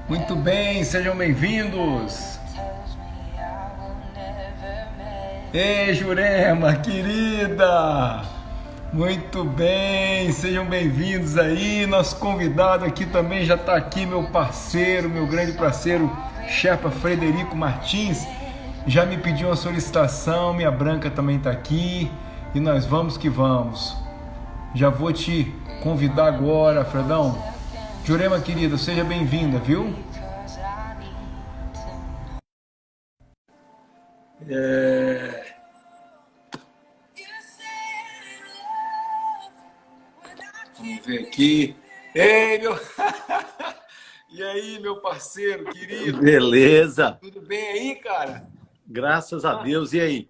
Muito bem, sejam bem-vindos. Ei, Jurema, querida! Muito bem, sejam bem-vindos aí. Nosso convidado aqui também já está aqui, meu parceiro, meu grande parceiro, Sherpa Frederico Martins. Já me pediu uma solicitação, minha Branca também está aqui e nós vamos que vamos. Já vou te convidar agora, Fredão. Jurema, querida, seja bem-vinda, viu? Vamos ver aqui. Ei, meu... E aí, meu parceiro, querido? Beleza, Tudo bem aí, cara? graças a Ah, Deus. E aí?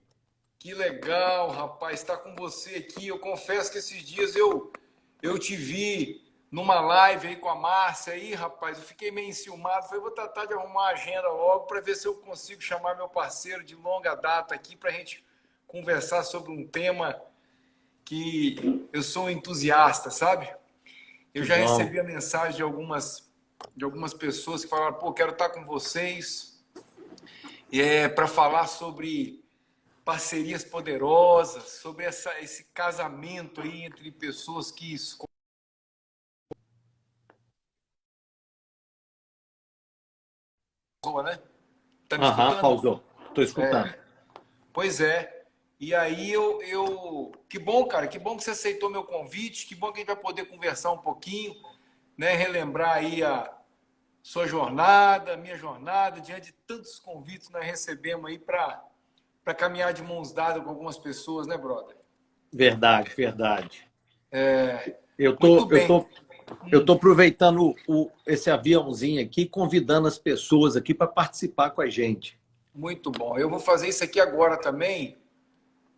que legal, rapaz, estar com você aqui. Eu confesso que esses dias eu te vi numa live aí com a Márcia aí, rapaz. Eu fiquei meio enciumado. Falei, vou tratar de arrumar a agenda logo para ver se eu consigo chamar meu parceiro de longa data aqui para a gente conversar sobre um tema que eu sou um entusiasta, sabe? Eu Que já bom. recebi a mensagem de algumas pessoas que falaram, pô, quero estar com vocês para falar sobre parcerias poderosas, sobre esse casamento aí entre pessoas que escolhem, né? Tá me Aham, escutando? pausou. Estou escutando. Pois é. E aí que bom, cara, que bom que você aceitou meu convite, que bom que a gente vai poder conversar um pouquinho, né? Relembrar aí a sua jornada, a minha jornada, diante de tantos convites que nós recebemos aí para caminhar de mãos dadas com algumas pessoas, né, brother? Verdade, verdade. Eu Muito tô, eu bem, tô, eu tô aproveitando esse aviãozinho aqui, convidando as pessoas aqui para participar com a gente. muito bom. Eu vou fazer isso aqui agora também.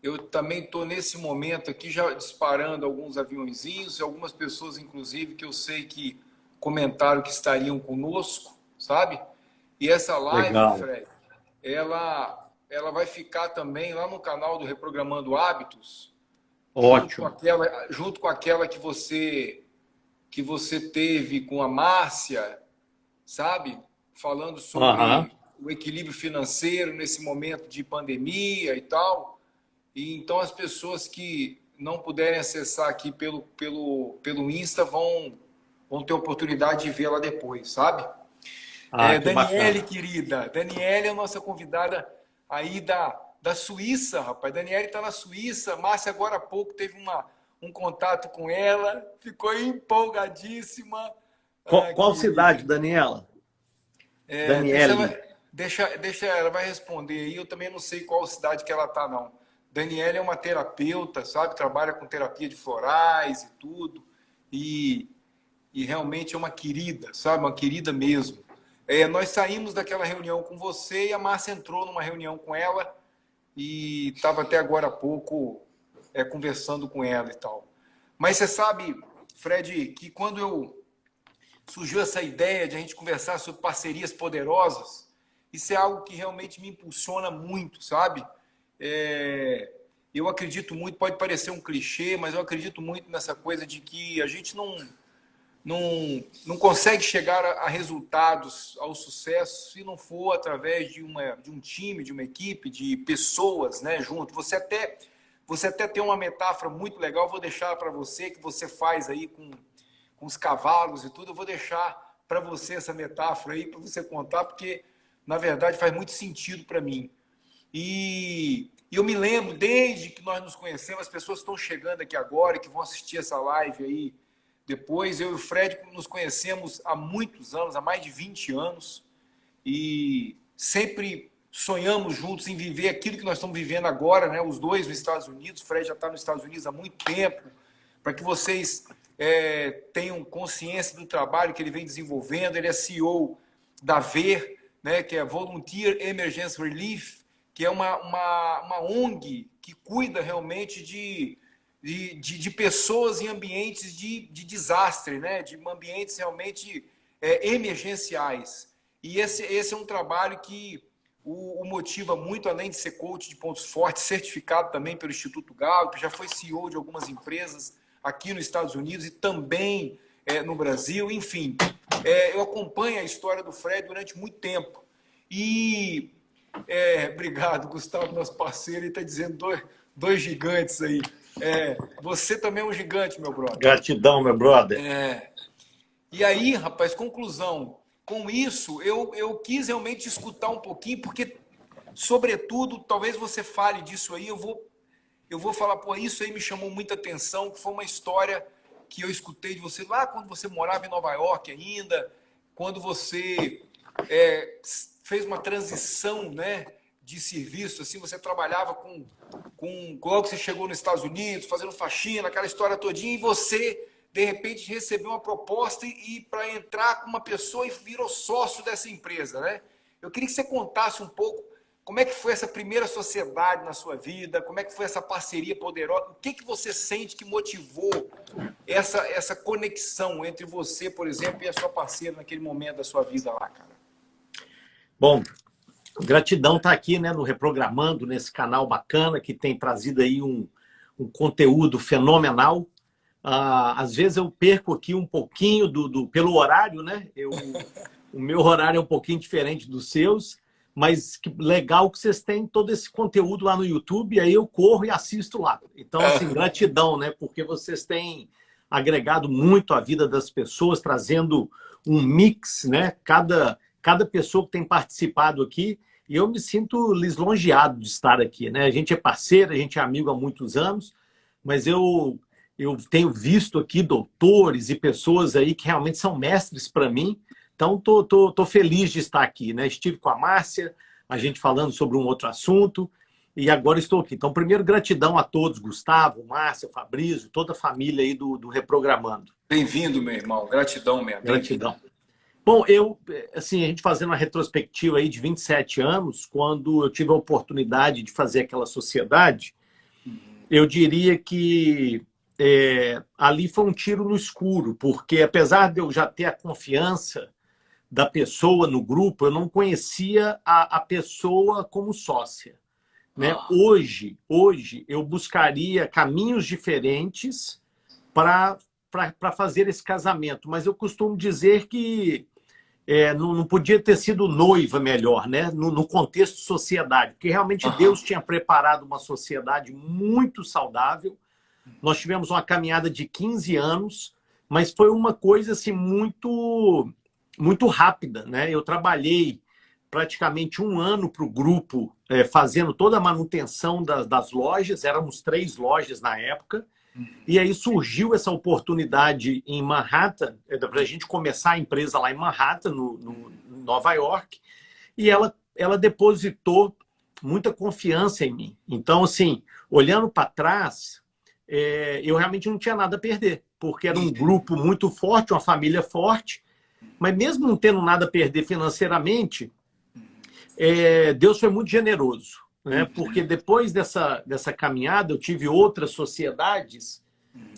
Eu também estou nesse momento aqui já disparando alguns aviãozinhos, algumas pessoas, inclusive, que eu sei que comentaram que estariam conosco, sabe? E essa live, Legal. Fred, ela vai ficar também lá no canal do Reprogramando Hábitos, Ótimo. junto com aquela que você teve com a Márcia, sabe? Falando Aham. sobre o equilíbrio financeiro nesse momento de pandemia e tal. E então as pessoas que não puderem acessar aqui pelo Insta vão ter oportunidade de vê-la depois, sabe? Ah, que Daniele, bacana. querida, Daniele é a nossa convidada aí da Suíça, rapaz. Daniele está na Suíça. Márcia, agora há pouco, teve um contato com ela, ficou empolgadíssima. Ah, Qual cidade, querida. Daniela? Deixa ela, Daniele. deixa ela vai responder aí. Eu também não sei qual cidade que ela tá, não. Daniela é uma terapeuta, sabe? Trabalha com terapia de florais e tudo. E, e realmente é uma querida, sabe? Uma querida mesmo. Nós saímos daquela reunião com você e a Márcia entrou numa reunião com ela e estava até agora há pouco conversando com ela e tal. Mas você sabe, Fred, que quando surgiu essa ideia de a gente conversar sobre parcerias poderosas, isso é algo que realmente me impulsiona muito, sabe? É, eu acredito muito, pode parecer um clichê, mas eu acredito muito nessa coisa de que a gente não consegue chegar a resultados, ao sucesso, se não for através de um time, de uma equipe, de pessoas, né, junto. Você até tem uma metáfora muito legal, vou deixar para você, que você faz aí com os cavalos e tudo. Eu vou deixar para você essa metáfora aí, para você contar, porque, na verdade, faz muito sentido para mim. E eu me lembro, desde que nós nos conhecemos, as pessoas estão chegando aqui agora, que vão assistir essa live aí depois. Eu e o Fred nos conhecemos há muitos anos, há mais de 20 anos, e sempre sonhamos juntos em viver aquilo que nós estamos vivendo agora, né? Os dois nos Estados Unidos. O Fred já está nos Estados Unidos há muito tempo, para que vocês tenham consciência do trabalho que ele vem desenvolvendo. Ele é CEO da VER, né, que é Volunteer Emergency Relief, que é uma ONG que cuida realmente de pessoas em ambientes de desastre, né, de ambientes realmente emergenciais. E esse é um trabalho que o motiva muito, além de ser coach de pontos fortes, certificado também pelo Instituto Gallup, já foi CEO de algumas empresas aqui nos Estados Unidos e também no Brasil, enfim. eu acompanho a história do Fred durante muito tempo. E obrigado, Gustavo, nosso parceiro, ele está dizendo dois gigantes aí. Você também é um gigante, meu brother. Gratidão, meu brother. E aí, rapaz, conclusão. Com isso, eu quis realmente escutar um pouquinho, porque, sobretudo, talvez você fale disso aí, eu vou falar, pô, isso aí me chamou muita atenção, que foi uma história que eu escutei de você lá quando você morava em Nova York ainda, quando você fez uma transição, né, de serviço, assim, você trabalhava logo que você chegou nos Estados Unidos, fazendo faxina, aquela história todinha, e você, de repente, recebeu uma proposta e para entrar com uma pessoa e virou sócio dessa empresa, né? Eu queria que você contasse um pouco como é que foi essa primeira sociedade na sua vida, como é que foi essa parceria poderosa, o que você sente que motivou essa conexão entre você, por exemplo, e a sua parceira naquele momento da sua vida lá, cara? Bom, gratidão estar aqui, né, no Reprogramando, nesse canal bacana que tem trazido aí um conteúdo fenomenal. Às vezes eu perco aqui um pouquinho pelo horário, né? O meu horário é um pouquinho diferente dos seus, mas que legal que vocês têm todo esse conteúdo lá no YouTube, e aí eu corro e assisto lá. Então, assim, gratidão, né? Porque vocês têm agregado muito a vida das pessoas, trazendo um mix, né? Cada pessoa que tem participado aqui, e eu me sinto lisonjeado de estar aqui, né? A gente é parceiro, a gente é amigo há muitos anos, mas eu tenho visto aqui doutores e pessoas aí que realmente são mestres para mim. Então, tô feliz de estar aqui, né? Estive com a Márcia, a gente falando sobre um outro assunto, e agora estou aqui. Então, primeiro, gratidão a todos, Gustavo, Márcia, Fabrício, toda a família aí do Reprogramando. Bem-vindo, meu irmão. Gratidão mesmo. Gratidão. Bom, assim, a gente fazendo uma retrospectiva aí de 27 anos, quando eu tive a oportunidade de fazer aquela sociedade, eu diria que ali foi um tiro no escuro, porque apesar de eu já ter a confiança da pessoa no grupo, eu não conhecia a pessoa como sócia, né? Hoje eu buscaria caminhos diferentes para fazer esse casamento, mas eu costumo dizer que não podia ter sido noiva melhor, né? No contexto sociedade, porque realmente Deus tinha preparado uma sociedade muito saudável. Nós tivemos uma caminhada de 15 anos, mas foi uma coisa assim, muito rápida, né? Eu trabalhei praticamente um ano para o grupo, fazendo toda a manutenção das lojas, éramos 3 lojas na época, e aí surgiu essa oportunidade em Manhattan, para a gente começar a empresa lá em Manhattan, no Nova York, e ela depositou muita confiança em mim. Então, assim, olhando para trás, eu realmente não tinha nada a perder, porque era um grupo muito forte, uma família forte, mas mesmo não tendo nada a perder financeiramente, Deus foi muito generoso, né? Porque depois dessa caminhada eu tive outras sociedades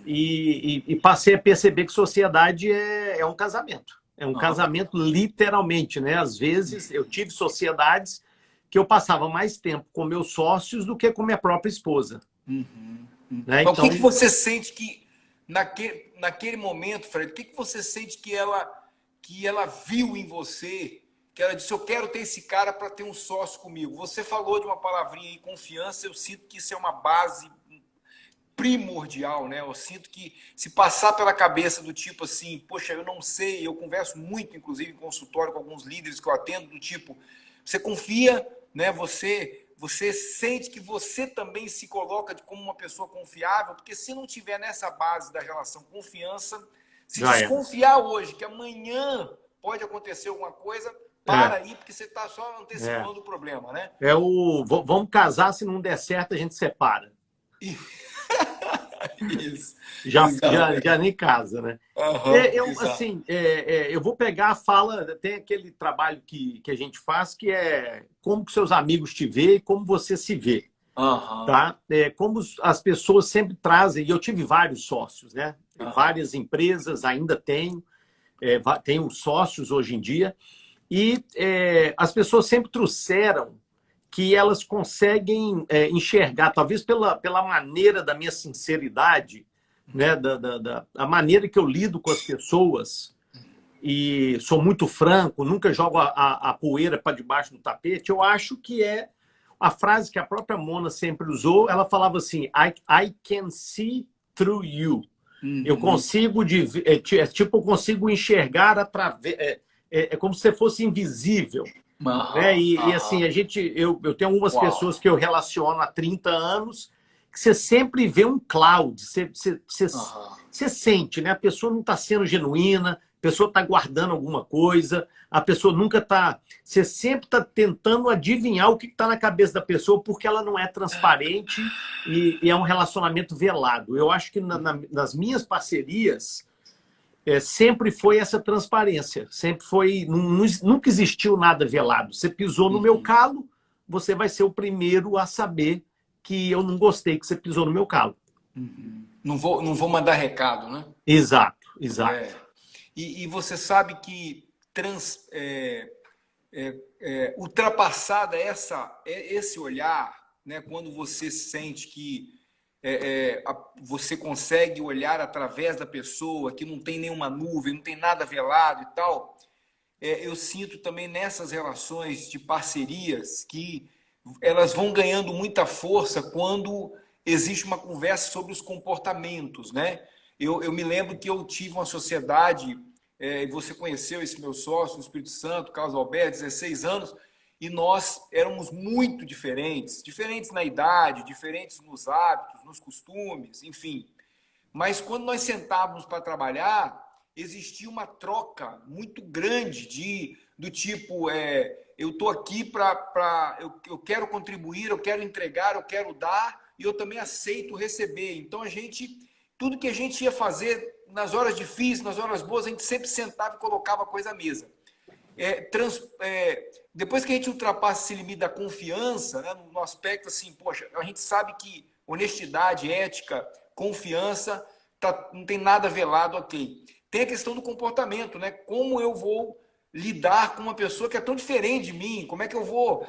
e passei a perceber que sociedade é um casamento. É um casamento literalmente, né? Às vezes eu tive sociedades que eu passava mais tempo com meus sócios do que com minha própria esposa. Né? Então, o que você sente que naquele momento, Fred, o que você sente que ela viu em você, que ela disse, eu quero ter esse cara para ter um sócio comigo? Você falou de uma palavrinha aí, confiança, eu sinto que isso é uma base primordial, né? Eu sinto que se passar pela cabeça do tipo assim, poxa, eu não sei, eu converso muito, inclusive, em consultório com alguns líderes que eu atendo, do tipo, você confia, né? Você sente que você também se coloca como uma pessoa confiável, porque se não tiver nessa base da relação confiança, se desconfiar hoje que amanhã pode acontecer alguma coisa, para aí, porque você está só antecipando o problema, né? Vamos casar, se não der certo, a gente separa. Isso. Já nem casa, né? Eu vou pegar a fala, tem aquele trabalho que a gente faz, que é como que seus amigos te veem e como você se vê. Tá? Como as pessoas sempre trazem, e eu tive vários sócios, né? Várias empresas, ainda tenho sócios hoje em dia, e as pessoas sempre trouxeram que elas conseguem enxergar, talvez pela maneira da minha sinceridade, né, a maneira que eu lido com as pessoas, e sou muito franco, nunca jogo a poeira para debaixo do tapete, eu acho que é a frase que a própria Mona sempre usou. Ela falava assim, I can see through you. Eu consigo, tipo, eu consigo enxergar através... É como se você fosse invisível. Né? E assim, eu tenho algumas pessoas que eu relaciono há 30 anos que você sempre vê um cloud, você sente, né? A pessoa não está sendo genuína, a pessoa está guardando alguma coisa, a pessoa nunca está... Você sempre está tentando adivinhar o que está na cabeça da pessoa porque ela não é transparente e é um relacionamento velado. Eu acho que nas minhas parcerias sempre foi essa transparência, sempre foi... Nunca existiu nada velado. Você pisou no meu calo, você vai ser o primeiro a saber que eu não gostei que você pisou no meu calo. Não vou mandar recado, né? Exato. E você sabe que ultrapassada esse olhar, né, quando você sente que você consegue olhar através da pessoa, que não tem nenhuma nuvem, não tem nada velado e tal, eu sinto também nessas relações de parcerias que elas vão ganhando muita força quando existe uma conversa sobre os comportamentos, né? Eu me lembro que eu tive uma sociedade, você conheceu esse meu sócio no Espírito Santo, Carlos Alberto, 16 anos, e nós éramos muito diferentes na idade, diferentes nos hábitos, nos costumes, enfim. Mas quando nós sentávamos para trabalhar, existia uma troca muito grande do tipo, eu estou aqui eu quero contribuir, eu quero entregar, eu quero dar, e eu também aceito receber. Então, tudo que a gente ia fazer nas horas difíceis, nas horas boas, a gente sempre sentava e colocava a coisa à mesa. Depois que a gente ultrapassa esse limite da confiança, né, no aspecto assim, poxa, a gente sabe que honestidade, ética, confiança, não tem nada velado, ok. Tem a questão do comportamento, né? Como eu vou lidar com uma pessoa que é tão diferente de mim? Como é que eu vou...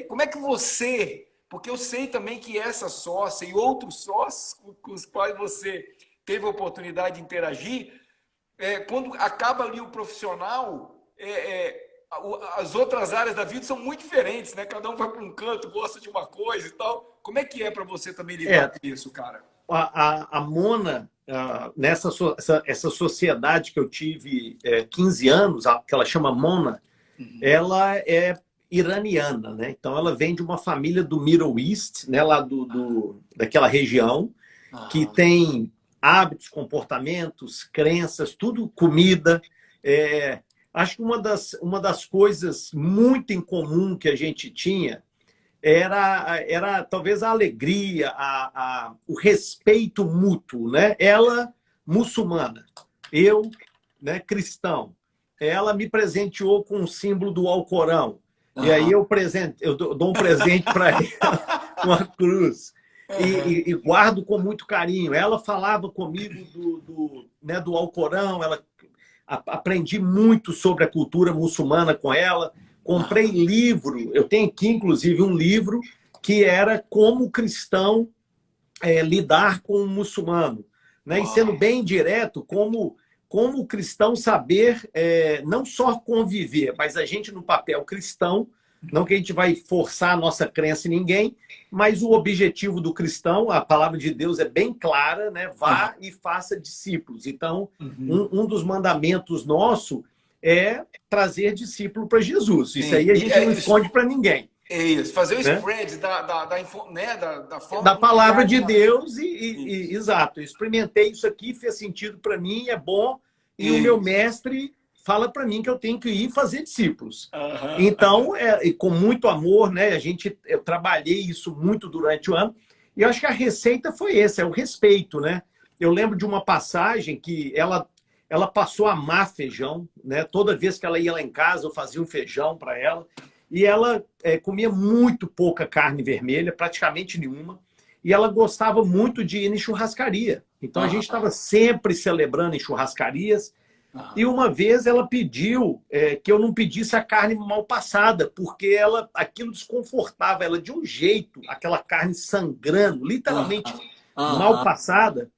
como é que você... Porque eu sei também que essa sócia e outros sócios com os quais você teve a oportunidade de interagir, quando acaba ali o profissional, as outras áreas da vida são muito diferentes, né? Cada um vai para um canto, gosta de uma coisa e tal. Como é que é para você também lidar com isso, cara? A Mona, essa sociedade que eu tive 15 anos, que ela chama Mona, ela é iraniana, né? Então ela vem de uma família do Middle East, né? Lá daquela região, que tem hábitos, comportamentos, crenças, tudo comida. Acho que uma das coisas muito em comum que a gente tinha era talvez a alegria, o respeito mútuo, né? Ela, muçulmana, eu, né, cristão. Ela me presenteou com o símbolo do Alcorão. E aí eu dou um presente para ela, uma cruz. E guardo com muito carinho. Ela falava comigo do Alcorão, aprendi muito sobre a cultura muçulmana com ela. Comprei livro, eu tenho aqui, inclusive, um livro que era como cristão lidar com o muçulmano. Né? E sendo bem direto, como o cristão saber não só conviver, mas a gente no papel cristão, não que a gente vai forçar a nossa crença em ninguém, mas o objetivo do cristão, a palavra de Deus é bem clara, né? Vá e faça discípulos. Então, um dos mandamentos nosso é trazer discípulo para Jesus. Isso aí a gente não esconde para ninguém. É isso, fazer o spread da forma da palavra de Deus exato. Eu experimentei isso aqui, fez sentido para mim, é bom, e o meu mestre fala para mim que eu tenho que ir fazer discípulos. Então, com muito amor, né? Eu trabalhei isso muito durante o ano, e eu acho que a receita foi essa, é o respeito, né? Eu lembro de uma passagem que ela passou a amar feijão, né? Toda vez que ela ia lá em casa, eu fazia um feijão para ela. E ela comia muito pouca carne vermelha, praticamente nenhuma. E ela gostava muito de ir em churrascaria. Então a gente estava sempre celebrando em churrascarias. E uma vez ela pediu que eu não pedisse a carne mal passada, porque aquilo desconfortava ela de um jeito, aquela carne sangrando, literalmente mal passada.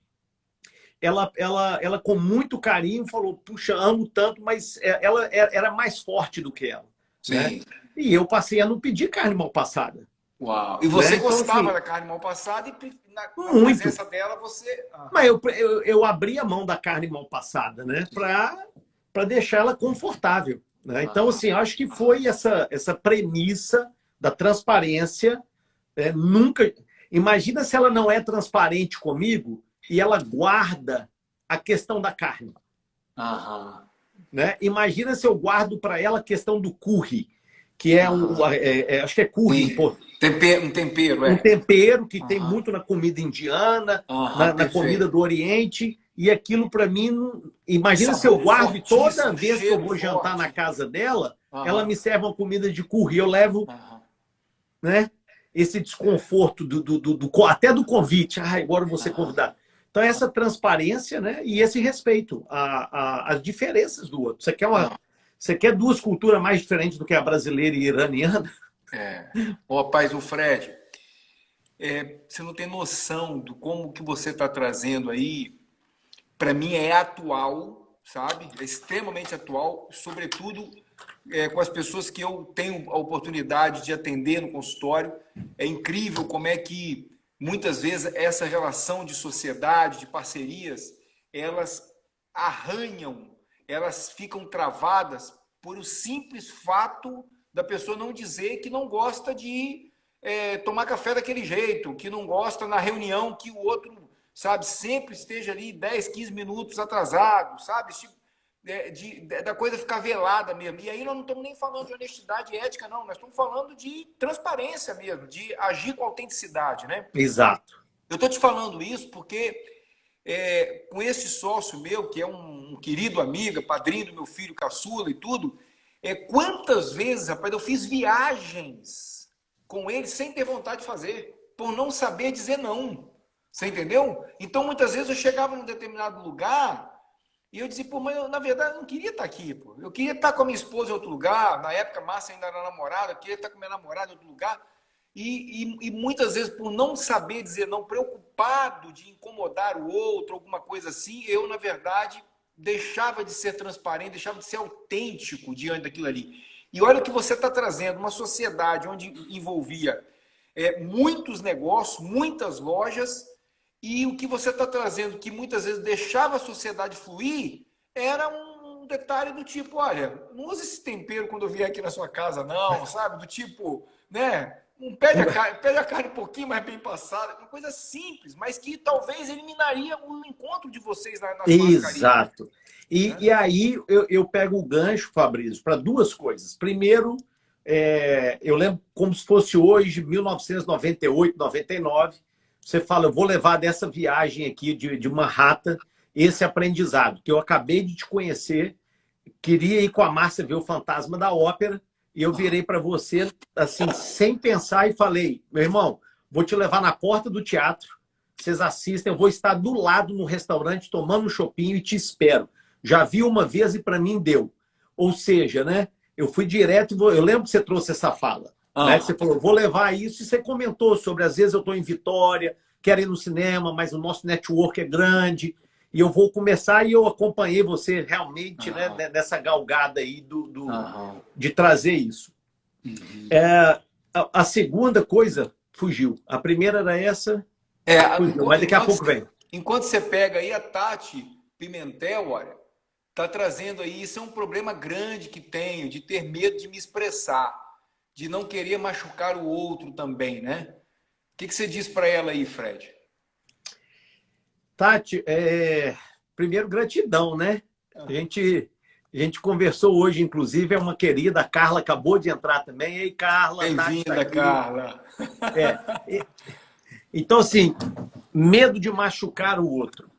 ela com muito carinho falou, puxa, amo tanto, mas ela era mais forte do que ela. Né? Sim. E eu passei a não pedir carne mal passada. Uau. E você Né? Então, gostava assim, da carne mal passada e na muito. presença dela você... Mas eu abri a mão da carne mal passada, né? Para deixar ela confortável. Né? Então, assim, eu acho que foi essa premissa da transparência. Nunca. Imagina se ela não é transparente comigo e ela guarda a questão da carne. Aham. Né? Imagina se eu guardo para ela a questão do curry, que é acho que é curry, Um tempero, um tempero que tem Aham. muito na comida indiana, Aham, na comida perfeito. do Oriente, e aquilo para mim, imagina se eu Sabor guardo e toda fortíssimo, vez que eu cheiro vou jantar na forte. casa dela, ela Aham. me serve uma comida de curry, eu levo, Aham. né, esse desconforto até do convite, agora eu vou ser Aham. convidado. Então, essa transparência, né, e esse respeito às diferenças do outro. Você quer duas culturas mais diferentes do que a brasileira e a iraniana? Ó, rapaz, o Fred, você não tem noção do como que você está trazendo aí. Para mim é atual, sabe? É extremamente atual, sobretudo com as pessoas que eu tenho a oportunidade de atender no consultório. É incrível como é que muitas vezes essa relação de sociedade, de parcerias, elas arranham, elas ficam travadas por o simples fato da pessoa não dizer que não gosta de tomar café daquele jeito, que não gosta na reunião que o outro, sabe, sempre esteja ali 10, 15 minutos atrasado, sabe? Da coisa ficar velada mesmo. E aí nós não estamos nem falando de honestidade e ética, não. Nós estamos falando de transparência mesmo, de agir com autenticidade, né? Exato. Eu estou te falando isso porque com esse sócio meu, que é um querido amigo, padrinho do meu filho caçula e tudo, quantas vezes, rapaz, eu fiz viagens com ele sem ter vontade de fazer, por não saber dizer não. Você entendeu? Então, muitas vezes eu chegava num determinado lugar e eu dizia, pô, mas eu, na verdade, eu não queria estar aqui, pô. Eu queria estar com a minha esposa em outro lugar. Na época, a Márcia ainda era namorada, eu queria estar com a minha namorada em outro lugar. E muitas vezes, por não saber dizer não, preocupado de incomodar o outro, alguma coisa assim, eu, na verdade, deixava de ser transparente, deixava de ser autêntico diante daquilo ali. E olha o que você está trazendo, uma sociedade onde envolvia muitos negócios, muitas lojas, e o que você está trazendo, que muitas vezes deixava a sociedade fluir, era um detalhe do tipo, olha, não use esse tempero quando eu vier aqui na sua casa, não, sabe? Do tipo, né? Pede a carne um pouquinho mais bem passada, uma coisa simples, mas que talvez eliminaria o encontro de vocês na churrascaria. Exato. E aí eu pego o gancho, Fabrício, para duas coisas. Primeiro, eu lembro como se fosse hoje, 1998, 99. Você fala, eu vou levar dessa viagem aqui de Manhattan esse aprendizado, que eu acabei de te conhecer, queria ir com a Márcia ver o Fantasma da Ópera, e eu virei para você, assim, sem pensar, e falei, meu irmão, vou te levar na porta do teatro, vocês assistem, eu vou estar do lado no restaurante tomando um chopinho e te espero. Já vi uma vez e para mim deu. Ou seja, né? Eu fui direto, eu lembro que você trouxe essa fala. Né? Você falou, vou levar isso, e você comentou sobre, às vezes eu estou em Vitória, quero ir no cinema, mas o nosso network é grande, e eu vou começar, e eu acompanhei você realmente né, nessa galgada aí de trazer isso. A segunda coisa fugiu. A primeira era essa, fugiu, mas daqui a pouco vem. Enquanto você pega aí a Tati Pimentel, olha, tá trazendo aí, isso é um problema grande que tenho, de ter medo de me expressar, de não querer machucar o outro também, né? O que você diz para ela aí, Fred? Tati, primeiro, gratidão, né? A gente conversou hoje, inclusive, é uma querida, a Carla acabou de entrar também. Ei, Carla, Bem-vinda, tá Carla. Então, assim, medo de machucar o outro.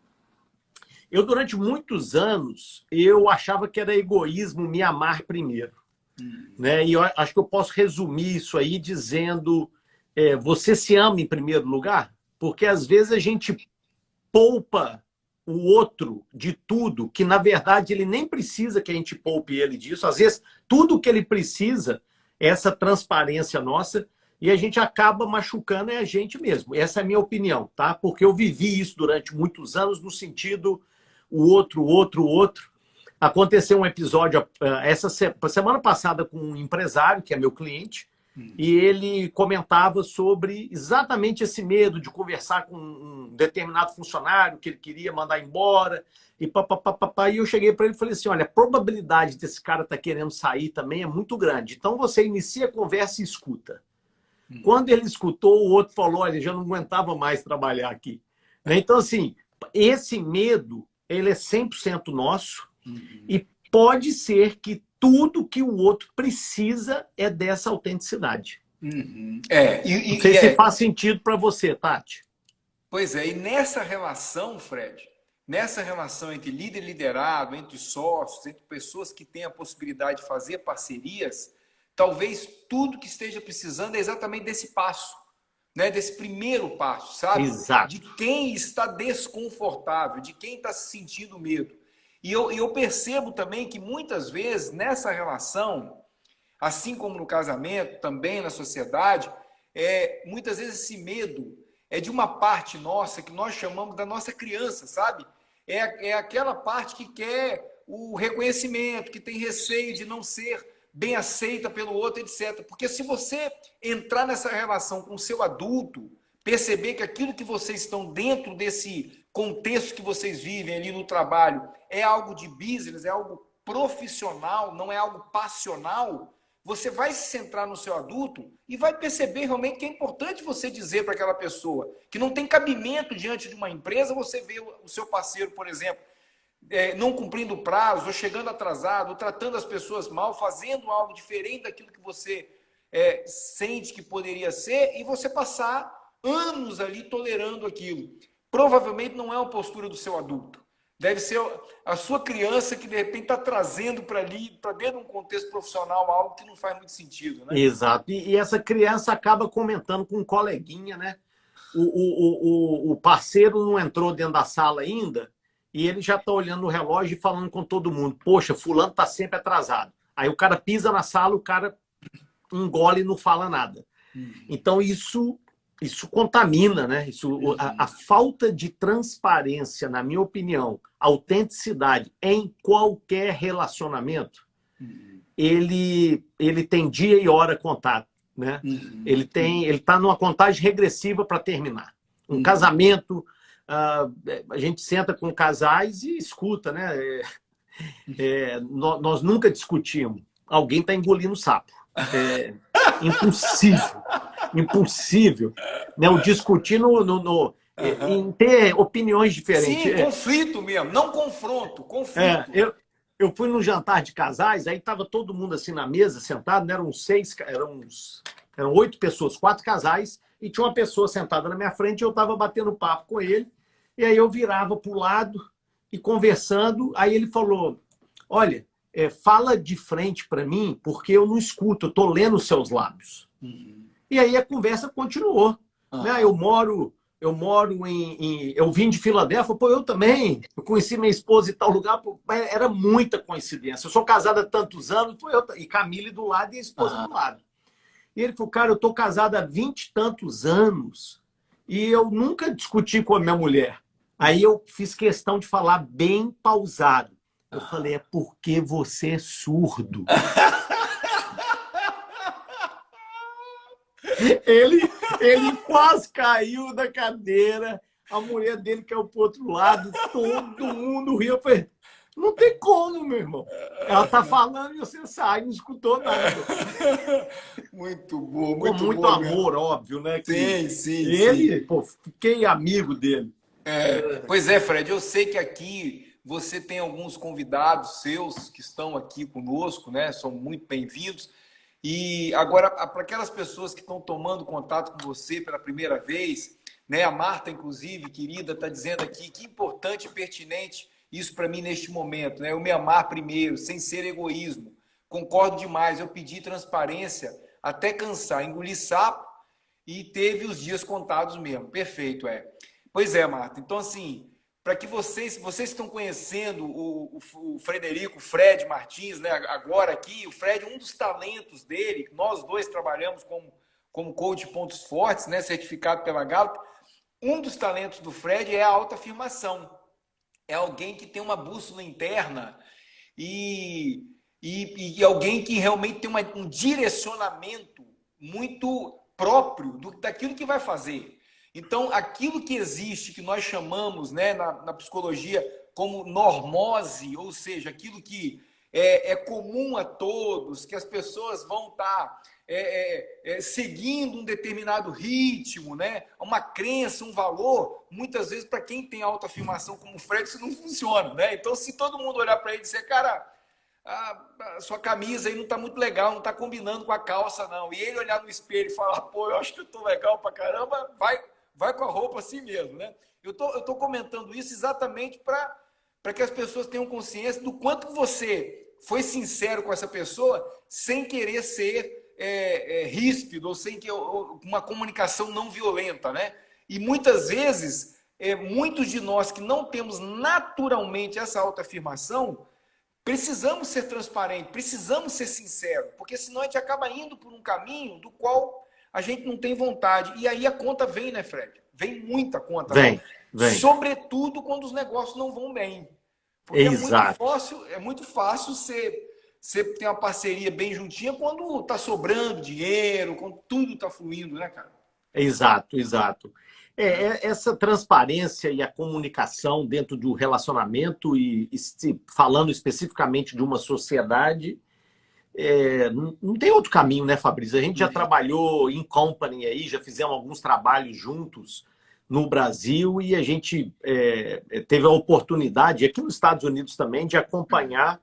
Eu, durante muitos anos, eu achava que era egoísmo me amar primeiro. Né? E eu acho que eu posso resumir isso aí dizendo você se ama em primeiro lugar? Porque, às vezes, a gente poupa o outro de tudo, que, na verdade, ele nem precisa que a gente poupe ele disso. Às vezes, tudo que ele precisa é essa transparência nossa e a gente acaba machucando a gente mesmo. Essa é a minha opinião, tá? Porque eu vivi isso durante muitos anos no sentido o outro, o outro, o outro. Aconteceu um episódio essa semana passada com um empresário, que é meu cliente, e ele comentava sobre exatamente esse medo de conversar com um determinado funcionário que ele queria mandar embora, e papapá. E eu cheguei para ele e falei assim, olha, a probabilidade desse cara estar querendo sair também é muito grande. Então você inicia a conversa e escuta. Quando ele escutou, o outro falou, olha, já não aguentava mais trabalhar aqui. Né? Então, assim, esse medo, ele é 100% nosso, e pode ser que tudo que o outro precisa é dessa autenticidade. Não sei se faz sentido para você, Tati. Pois é, e nessa relação, Fred, nessa relação entre líder e liderado, entre sócios, entre pessoas que têm a possibilidade de fazer parcerias, talvez tudo que esteja precisando é exatamente desse passo, né? Desse primeiro passo, sabe? Exato. De quem está desconfortável, de quem está se sentindo medo. E eu percebo também que muitas vezes nessa relação, assim como no casamento, também na sociedade, muitas vezes esse medo é de uma parte nossa que nós chamamos da nossa criança, sabe? É aquela parte que quer o reconhecimento, que tem receio de não ser bem aceita pelo outro, etc. Porque se você entrar nessa relação com o seu adulto, perceber que aquilo que vocês estão dentro desse contexto que vocês vivem ali no trabalho é algo de business, é algo profissional, não é algo passional, você vai se centrar no seu adulto e vai perceber realmente que é importante você dizer para aquela pessoa que não tem cabimento diante de uma empresa você ver o seu parceiro, por exemplo, não cumprindo o prazo, ou chegando atrasado, ou tratando as pessoas mal, fazendo algo diferente daquilo que você sente que poderia ser, e você passar anos ali tolerando aquilo. Provavelmente não é uma postura do seu adulto. Deve ser a sua criança que, de repente, está trazendo para ali, para dentro de um contexto profissional, algo que não faz muito sentido, né? Exato. E essa criança acaba comentando com um coleguinha, né? O parceiro não entrou dentro da sala ainda e ele já está olhando o relógio e falando com todo mundo. Poxa, fulano está sempre atrasado. Aí o cara pisa na sala, o cara engole e não fala nada. Então isso contamina, né? A falta de transparência, na minha opinião, autenticidade em qualquer relacionamento, ele tem dia e hora contado, né? Ele está numa contagem regressiva para terminar. Um casamento, a gente senta com casais e escuta, né? Nós nunca discutimos. Alguém está engolindo sapo. Impossível. Impossível. Né? O discutir em ter opiniões diferentes. Sim, conflito mesmo, não confronto, conflito. Eu fui num jantar de casais, aí estava todo mundo assim na mesa, sentado, né? Eram 8 pessoas, 4 casais, e tinha uma pessoa sentada na minha frente, e eu estava batendo papo com ele, e aí eu virava para o lado e conversando, aí ele falou, olha, fala de frente para mim, porque eu não escuto, eu estou lendo os seus lábios. E aí a conversa continuou. Né? Eu vim de Filadélfia, pô, eu também. Eu conheci minha esposa em tal lugar, pô, era muita coincidência. Eu sou casada há tantos anos, e Camille do lado e a esposa do lado. E ele falou, cara, eu tô casada há 20 e tantos anos e eu nunca discuti com a minha mulher. Aí eu fiz questão de falar bem pausado. Eu falei, é porque você é surdo. Ele quase caiu da cadeira, a mulher dele caiu pro outro lado, todo mundo riu. Eu falei, não tem como, meu irmão. Ela tá falando e você sai, não escutou nada. Muito bom, com muito amor, mesmo. Óbvio, né? Sim. Ele, pô, fiquei amigo dele. Pois é, Fred, eu sei que aqui você tem alguns convidados seus que estão aqui conosco, né? São muito bem-vindos. E agora, para aquelas pessoas que estão tomando contato com você pela primeira vez, né? A Marta, inclusive, querida, está dizendo aqui que importante e pertinente isso para mim neste momento, né? Eu me amar primeiro, sem ser egoísmo. Concordo demais, eu pedi transparência até cansar, engoli sapo e teve os dias contados mesmo. Perfeito, Pois é, Marta. Então, assim, para que vocês estão conhecendo o Frederico, o Fred Martins, né? Agora aqui, o Fred, um dos talentos dele, nós dois trabalhamos como coach pontos fortes, né, certificado pela Gallup. Um dos talentos do Fred é a autoafirmação. É alguém que tem uma bússola interna e alguém que realmente tem um direcionamento muito próprio daquilo que vai fazer. Então, aquilo que existe, que nós chamamos, né, na psicologia como normose, ou seja, aquilo que é comum a todos, que as pessoas vão estar seguindo um determinado ritmo, né, uma crença, um valor, muitas vezes para quem tem autoafirmação como o Fred, isso não funciona. Né? Então, se todo mundo olhar para ele e dizer, cara, a sua camisa aí não está muito legal, não está combinando com a calça, não. E ele olhar no espelho e falar, pô, eu acho que eu estou legal pra caramba, vai com a roupa assim mesmo, né? Eu tô comentando isso exatamente para que as pessoas tenham consciência do quanto você foi sincero com essa pessoa sem querer ser ríspido ou sem que uma comunicação não violenta, né? E muitas vezes, muitos de nós que não temos naturalmente essa autoafirmação, precisamos ser transparentes, precisamos ser sinceros, porque senão a gente acaba indo por um caminho do qual a gente não tem vontade. E aí a conta vem, né, Fred? Vem muita conta. Vem. Sobretudo quando os negócios não vão bem. Porque Exato. é muito fácil você ter uma parceria bem juntinha quando está sobrando dinheiro, quando tudo está fluindo, né, cara? Exato, exato. Essa transparência e a comunicação dentro do relacionamento e falando especificamente de uma sociedade, não tem outro caminho, né, Fabrício? A gente já trabalhou em company aí, já fizemos alguns trabalhos juntos no Brasil e a gente teve a oportunidade, aqui nos Estados Unidos também, de acompanhar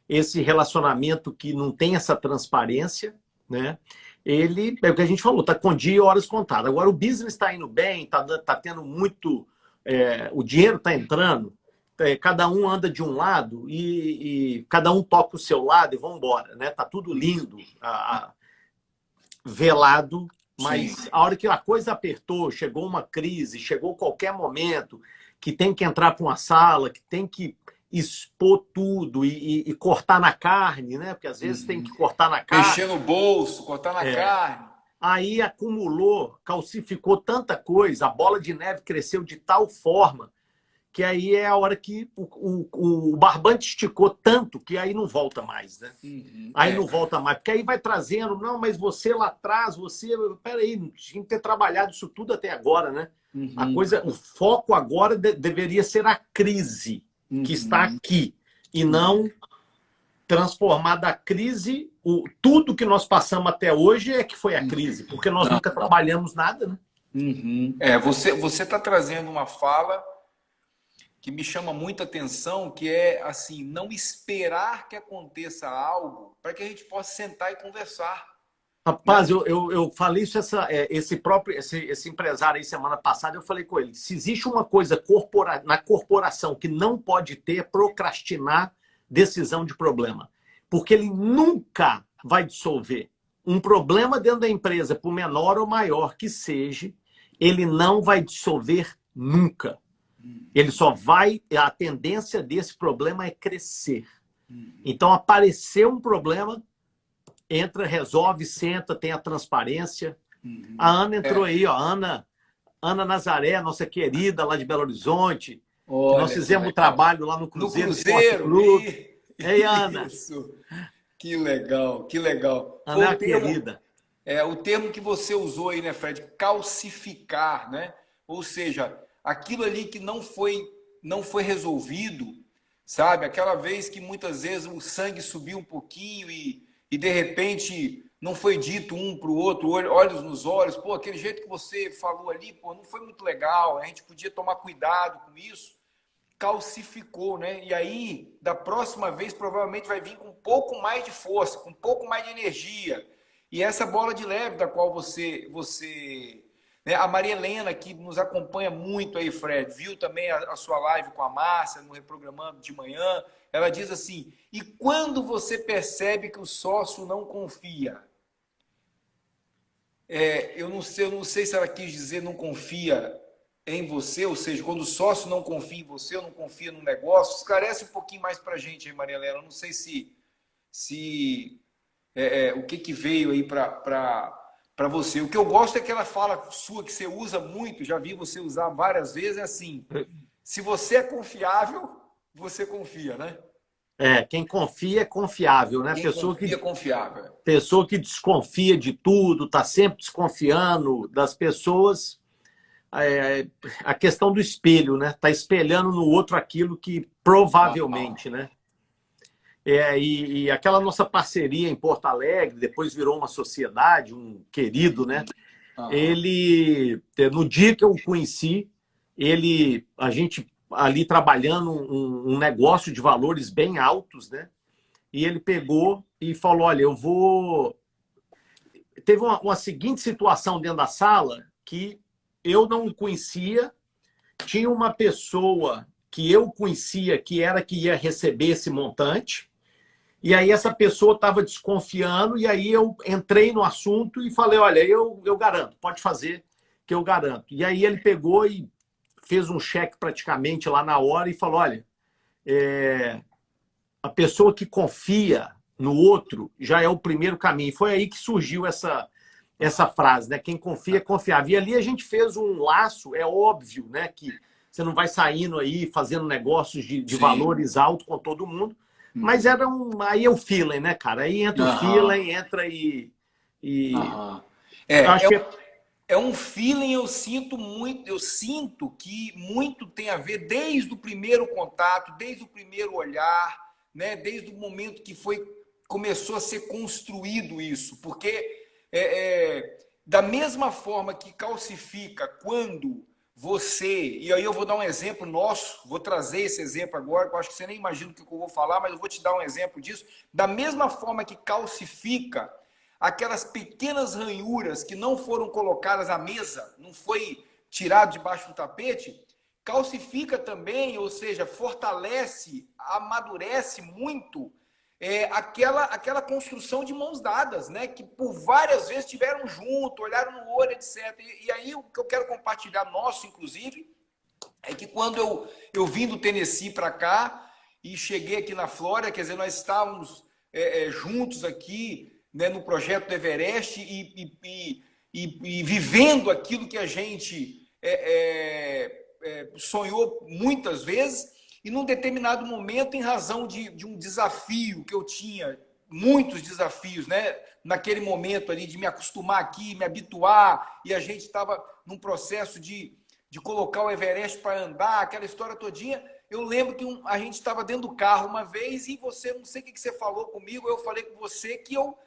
esse relacionamento que não tem essa transparência, né? Ele, é o que a gente falou, está com dia e horas contadas. Agora o business está indo bem, está tendo muito... o dinheiro está entrando, cada um anda de um lado e cada um toca o seu lado e vão embora, né? Tá tudo lindo, velado, mas sim, a hora que a coisa apertou, chegou uma crise, chegou qualquer momento que tem que entrar para uma sala, que tem que expor tudo e cortar na carne, né? Porque às vezes tem que cortar na carne. Mexer no bolso, cortar na carne. Aí acumulou, calcificou tanta coisa, a bola de neve cresceu de tal forma que aí é a hora que o barbante esticou tanto que aí não volta mais, né? Aí não volta mais, porque aí vai trazendo, não, mas você lá atrás, peraí, tinha que ter trabalhado isso tudo até agora, né? A coisa, o foco agora deveria ser a crise que está aqui e não transformar da crise, tudo que nós passamos até hoje é que foi a crise, porque nós nunca trabalhamos nada, né? Você está trazendo uma fala que me chama muita atenção, que é assim, não esperar que aconteça algo para que a gente possa sentar e conversar. Rapaz, eu falei isso, esse empresário aí semana passada, eu falei com ele, se existe uma coisa na corporação que não pode ter, é procrastinar decisão de problema. Porque ele nunca vai dissolver um problema dentro da empresa, por menor ou maior que seja, ele não vai dissolver nunca. Ele só vai... A tendência desse problema é crescer. Então, apareceu um problema, entra, resolve, senta, tem a transparência. A Ana entrou aí, ó. Ana Nazaré, nossa querida lá de Belo Horizonte. Olha, nós fizemos um trabalho lá no Cruzeiro. No Cruzeiro. Ei, Ana. Isso. Que legal, que legal. Ana, querida. O termo que você usou aí, né, Fred? Calcificar, né? Ou seja, aquilo ali que não foi resolvido, sabe? Aquela vez que muitas vezes o sangue subiu um pouquinho e de repente não foi dito um para o outro, olhos nos olhos, pô, aquele jeito que você falou ali, pô, não foi muito legal, a gente podia tomar cuidado com isso. Calcificou, né? E aí, da próxima vez, provavelmente vai vir com um pouco mais de força, com um pouco mais de energia. E essa bola de leve da qual você né? A Maria Helena, que nos acompanha muito aí, Fred, viu também a sua live com a Márcia, no Reprogramando de Manhã, ela diz assim, e quando você percebe que o sócio não confia? Eu não sei se ela quis dizer não confia em você, ou seja, quando o sócio não confia em você ou não confia no negócio, esclarece um pouquinho mais para a gente aí, Maria Helena. Eu não sei se o que veio aí para para você. O que eu gosto é aquela fala sua que você usa muito, já vi você usar várias vezes, é assim: se você é confiável, você confia, né? Quem confia é confiável, né? Quem confia, confiável. Pessoa que desconfia de tudo, está sempre desconfiando das pessoas. A questão do espelho, né? Está espelhando no outro aquilo que provavelmente, né? E aquela nossa parceria em Porto Alegre, depois virou uma sociedade, um querido, né? Ele, no dia que eu o conheci, a gente ali trabalhando um negócio de valores bem altos, né? E ele pegou e falou: olha, eu vou. Teve uma seguinte situação dentro da sala que eu não conhecia, tinha uma pessoa que eu conhecia que era que ia receber esse montante. E aí essa pessoa estava desconfiando, e aí eu entrei no assunto e falei: olha, eu garanto, pode fazer que eu garanto. E aí ele pegou e fez um cheque praticamente lá na hora e falou: olha, a pessoa que confia no outro já é o primeiro caminho. Foi aí que surgiu essa frase, né? Quem confia é confiável. E ali a gente fez um laço, é óbvio, né? Que você não vai saindo aí fazendo negócios de valores altos com todo mundo. Mas era aí é o feeling, né, cara? Aí entra o feeling, entra eu acho que é um feeling, eu sinto muito, eu sinto que muito tem a ver desde o primeiro contato, desde o primeiro olhar, né? Desde o momento que começou a ser construído isso, porque da mesma forma que calcifica quando você, e aí eu vou dar um exemplo nosso, vou trazer esse exemplo agora, que eu acho que você nem imagina o que eu vou falar, mas eu vou te dar um exemplo disso. Da mesma forma que calcifica aquelas pequenas ranhuras que não foram colocadas à mesa, não foi tirado debaixo do tapete, calcifica também, ou seja, fortalece, amadurece muito aquela construção de mãos dadas, né? Que por várias vezes estiveram junto, olharam no olho, etc. E aí o que eu quero compartilhar, nosso, inclusive, é que quando eu vim do Tennessee para cá e cheguei aqui na Flórida, quer dizer, nós estávamos juntos aqui, né, no projeto do Everest e vivendo aquilo que a gente sonhou muitas vezes. E num determinado momento, em razão de um desafio que eu tinha, muitos desafios, né? Naquele momento ali de me acostumar aqui, me habituar, e a gente estava num processo de colocar o Everest para andar, aquela história todinha. Eu lembro que a gente estava dentro do carro uma vez e você, não sei o que você falou comigo, eu falei com você que eu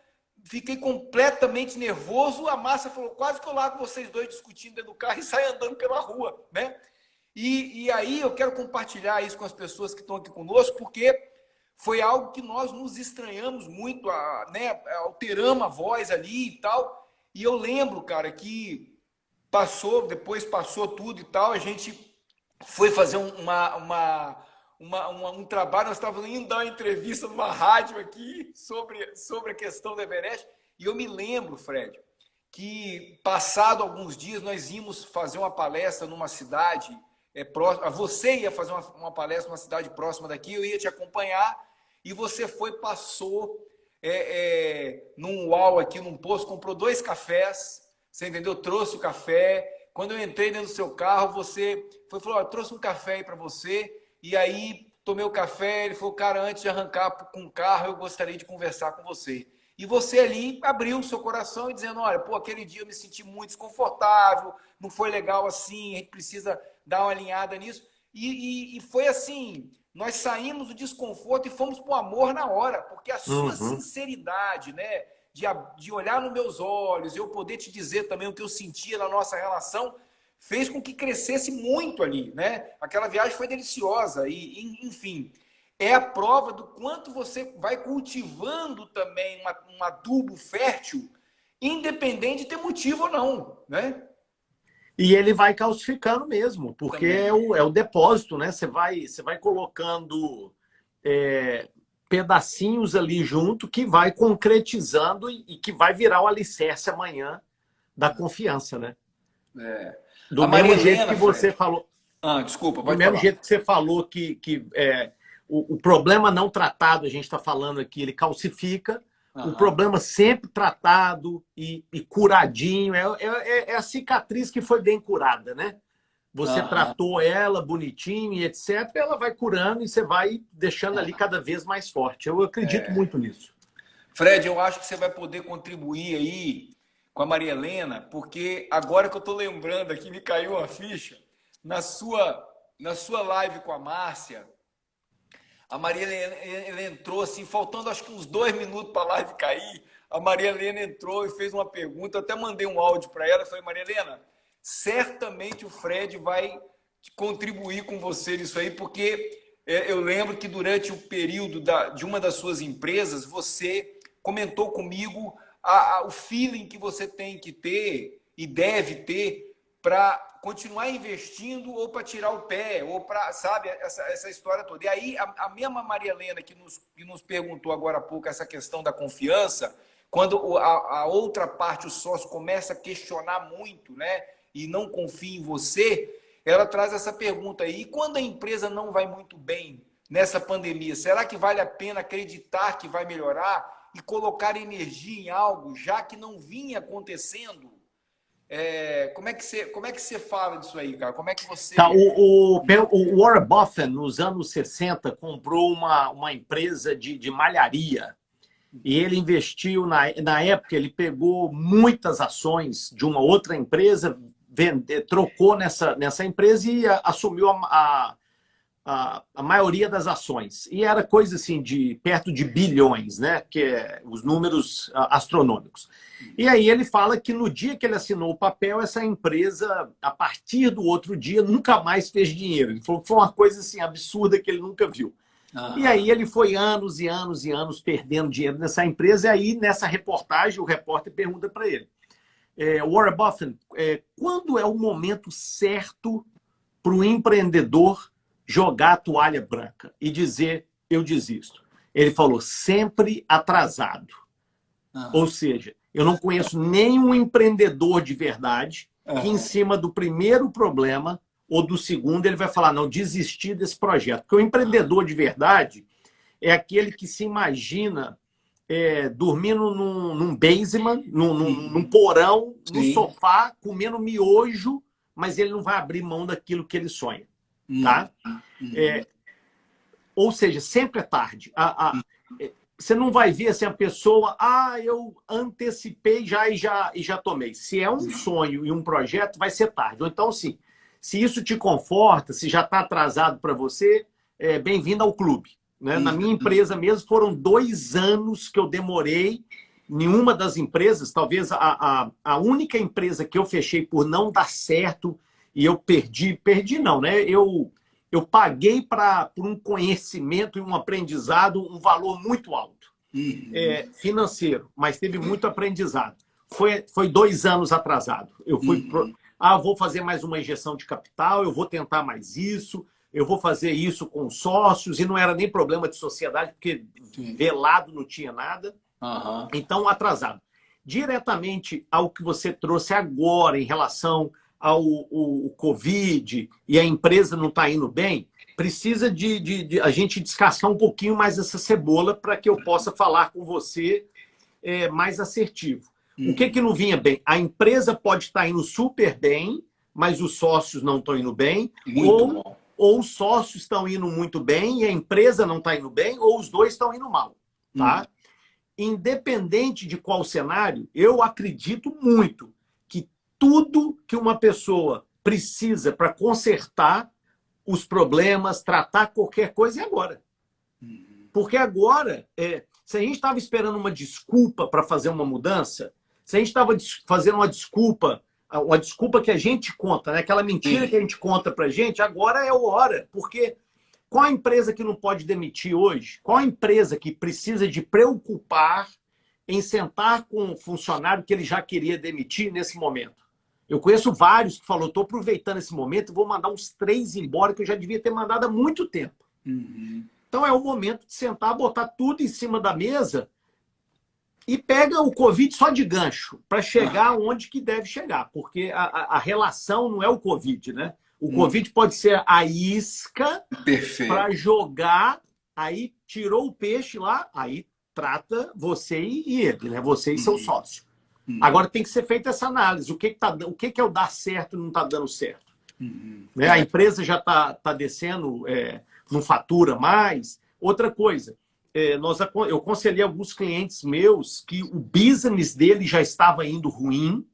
fiquei completamente nervoso. A Márcia falou: quase que eu largo vocês dois discutindo dentro do carro e saio andando pela rua, né? E aí eu quero compartilhar isso com as pessoas que estão aqui conosco, porque foi algo que nós nos estranhamos muito, né, alteramos a voz ali e tal. E eu lembro, cara, que depois passou tudo e tal, a gente foi fazer um trabalho, nós estávamos indo dar uma entrevista numa rádio aqui sobre a questão do Everest. E eu me lembro, Fred, que passado alguns dias nós íamos fazer uma palestra numa cidade próxima. Você ia fazer uma palestra numa cidade próxima daqui, eu ia te acompanhar, e você passou num UAU aqui, num posto, comprou 2 cafés, você entendeu? Trouxe o café. Quando eu entrei dentro do seu carro, você falou: trouxe um café aí para você. E aí tomei o café, ele falou: cara, antes de arrancar com o carro, eu gostaria de conversar com você. E você ali abriu o seu coração e dizendo: olha, aquele dia eu me senti muito desconfortável, não foi legal assim, a gente precisa dar uma alinhada nisso. E foi assim, nós saímos do desconforto e fomos para o amor na hora, porque a sua sinceridade, né, de olhar nos meus olhos, eu poder te dizer também o que eu sentia na nossa relação, fez com que crescesse muito ali, né? Aquela viagem foi deliciosa e enfim, é a prova do quanto você vai cultivando também um adubo fértil, independente de ter motivo ou não, né? E ele vai calcificando mesmo, porque é o depósito, né? Você vai colocando pedacinhos ali junto que vai concretizando e que vai virar o alicerce amanhã da confiança, né? Do mesmo jeito que você falou. Desculpa, pode falar. Do mesmo jeito que você falou que o problema não tratado, a gente está falando aqui, ele calcifica. o problema sempre tratado e curadinho. É a cicatriz que foi bem curada, né? Você tratou ela bonitinho e etc. Ela vai curando e você vai deixando ali cada vez mais forte. Eu acredito muito nisso. Fred, eu acho que você vai poder contribuir aí com a Maria Helena, porque agora que eu estou lembrando aqui, me caiu uma ficha, na sua live com a Márcia, a Maria Helena entrou assim, faltando acho que uns 2 minutos para a live cair, a Maria Helena entrou e fez uma pergunta, eu até mandei um áudio para ela, falei, Maria Helena, certamente o Fred vai contribuir com você nisso aí, porque eu lembro que durante o período de uma das suas empresas, você comentou comigo o feeling que você tem que ter e deve ter para continuar investindo ou para tirar o pé, ou para, sabe, essa história toda. E aí, a mesma Maria Helena que nos perguntou agora há pouco essa questão da confiança, quando a outra parte, o sócio, começa a questionar muito, né, e não confia em você, ela traz essa pergunta aí, e quando a empresa não vai muito bem nessa pandemia, será que vale a pena acreditar que vai melhorar e colocar energia em algo, já que não vinha acontecendo? Como é que você fala disso aí, cara? Como é que você... Tá, o Warren Buffett, nos anos 60, comprou uma empresa de malharia. E ele investiu, na época, ele pegou muitas ações de uma outra empresa, trocou nessa empresa e assumiu a maioria das ações. E era coisa assim de perto de bilhões, né? Que é os números astronômicos. E aí ele fala que no dia que ele assinou o papel, essa empresa, a partir do outro dia, nunca mais fez dinheiro. Ele falou que foi uma coisa assim absurda que ele nunca viu. E aí ele foi anos e anos e anos perdendo dinheiro nessa empresa. E aí, nessa reportagem, o repórter pergunta para ele, Warren Buffett, quando é o momento certo para o empreendedor jogar a toalha branca e dizer, eu desisto? Ele falou, sempre atrasado. Ou seja, eu não conheço nenhum empreendedor de verdade que em cima do primeiro problema ou do segundo ele vai falar, não, desistir desse projeto. Porque o empreendedor de verdade é aquele que se imagina dormindo num basement, num porão, no sofá, comendo miojo, mas ele não vai abrir mão daquilo que ele sonha. Tá? Ou seja, sempre é tarde. Você não vai ver assim, a pessoa, eu antecipei e já tomei. Se é um sonho e um projeto, vai ser tarde. Ou então, sim, se isso te conforta, se já está atrasado para você, bem-vindo ao clube. Né? Na minha empresa mesmo, foram 2 anos que eu demorei. Nenhuma das empresas, talvez a única empresa que eu fechei por não dar certo e eu perdi não, né? Eu paguei por um conhecimento e um aprendizado, um valor muito alto, financeiro, mas teve muito aprendizado. Foi 2 anos atrasado. Eu fui vou fazer mais uma injeção de capital, eu vou tentar mais isso, eu vou fazer isso com sócios, e não era nem problema de sociedade, porque velado não tinha nada. Então, atrasado. Diretamente ao que você trouxe agora em relação ao Covid e a empresa não está indo bem, precisa de a gente descascar um pouquinho mais essa cebola para que eu possa falar com você mais assertivo. O que não vinha bem? A empresa pode estar indo super bem, mas os sócios não estão indo bem, ou os sócios estão indo muito bem e a empresa não está indo bem, ou os dois estão indo mal. Tá? Independente de qual cenário, eu acredito muito que tudo que uma pessoa precisa para consertar os problemas, tratar qualquer coisa é agora. Porque agora, se a gente estava esperando uma desculpa para fazer uma mudança, se a gente estava fazendo uma desculpa que a gente conta, né? Aquela mentira que a gente conta para a gente, agora é a hora. Porque qual a empresa que não pode demitir hoje? Qual a empresa que precisa de preocupar em sentar com um funcionário que ele já queria demitir nesse momento? Eu conheço vários que falaram, estou aproveitando esse momento, vou mandar uns 3 embora que eu já devia ter mandado há muito tempo. Então é o momento de sentar, botar tudo em cima da mesa e pega o Covid só de gancho para chegar onde que deve chegar. Porque a relação não é o Covid, né? O Covid pode ser a isca para jogar, aí tirou o peixe lá, aí trata você e ele, né? Você e seu sócio. Agora tem que ser feita essa análise. O que é o dar certo e não está dando certo? Né? A empresa já está descendo, não fatura mais. Outra coisa, eu aconselhei alguns clientes meus que o business dele já estava indo ruim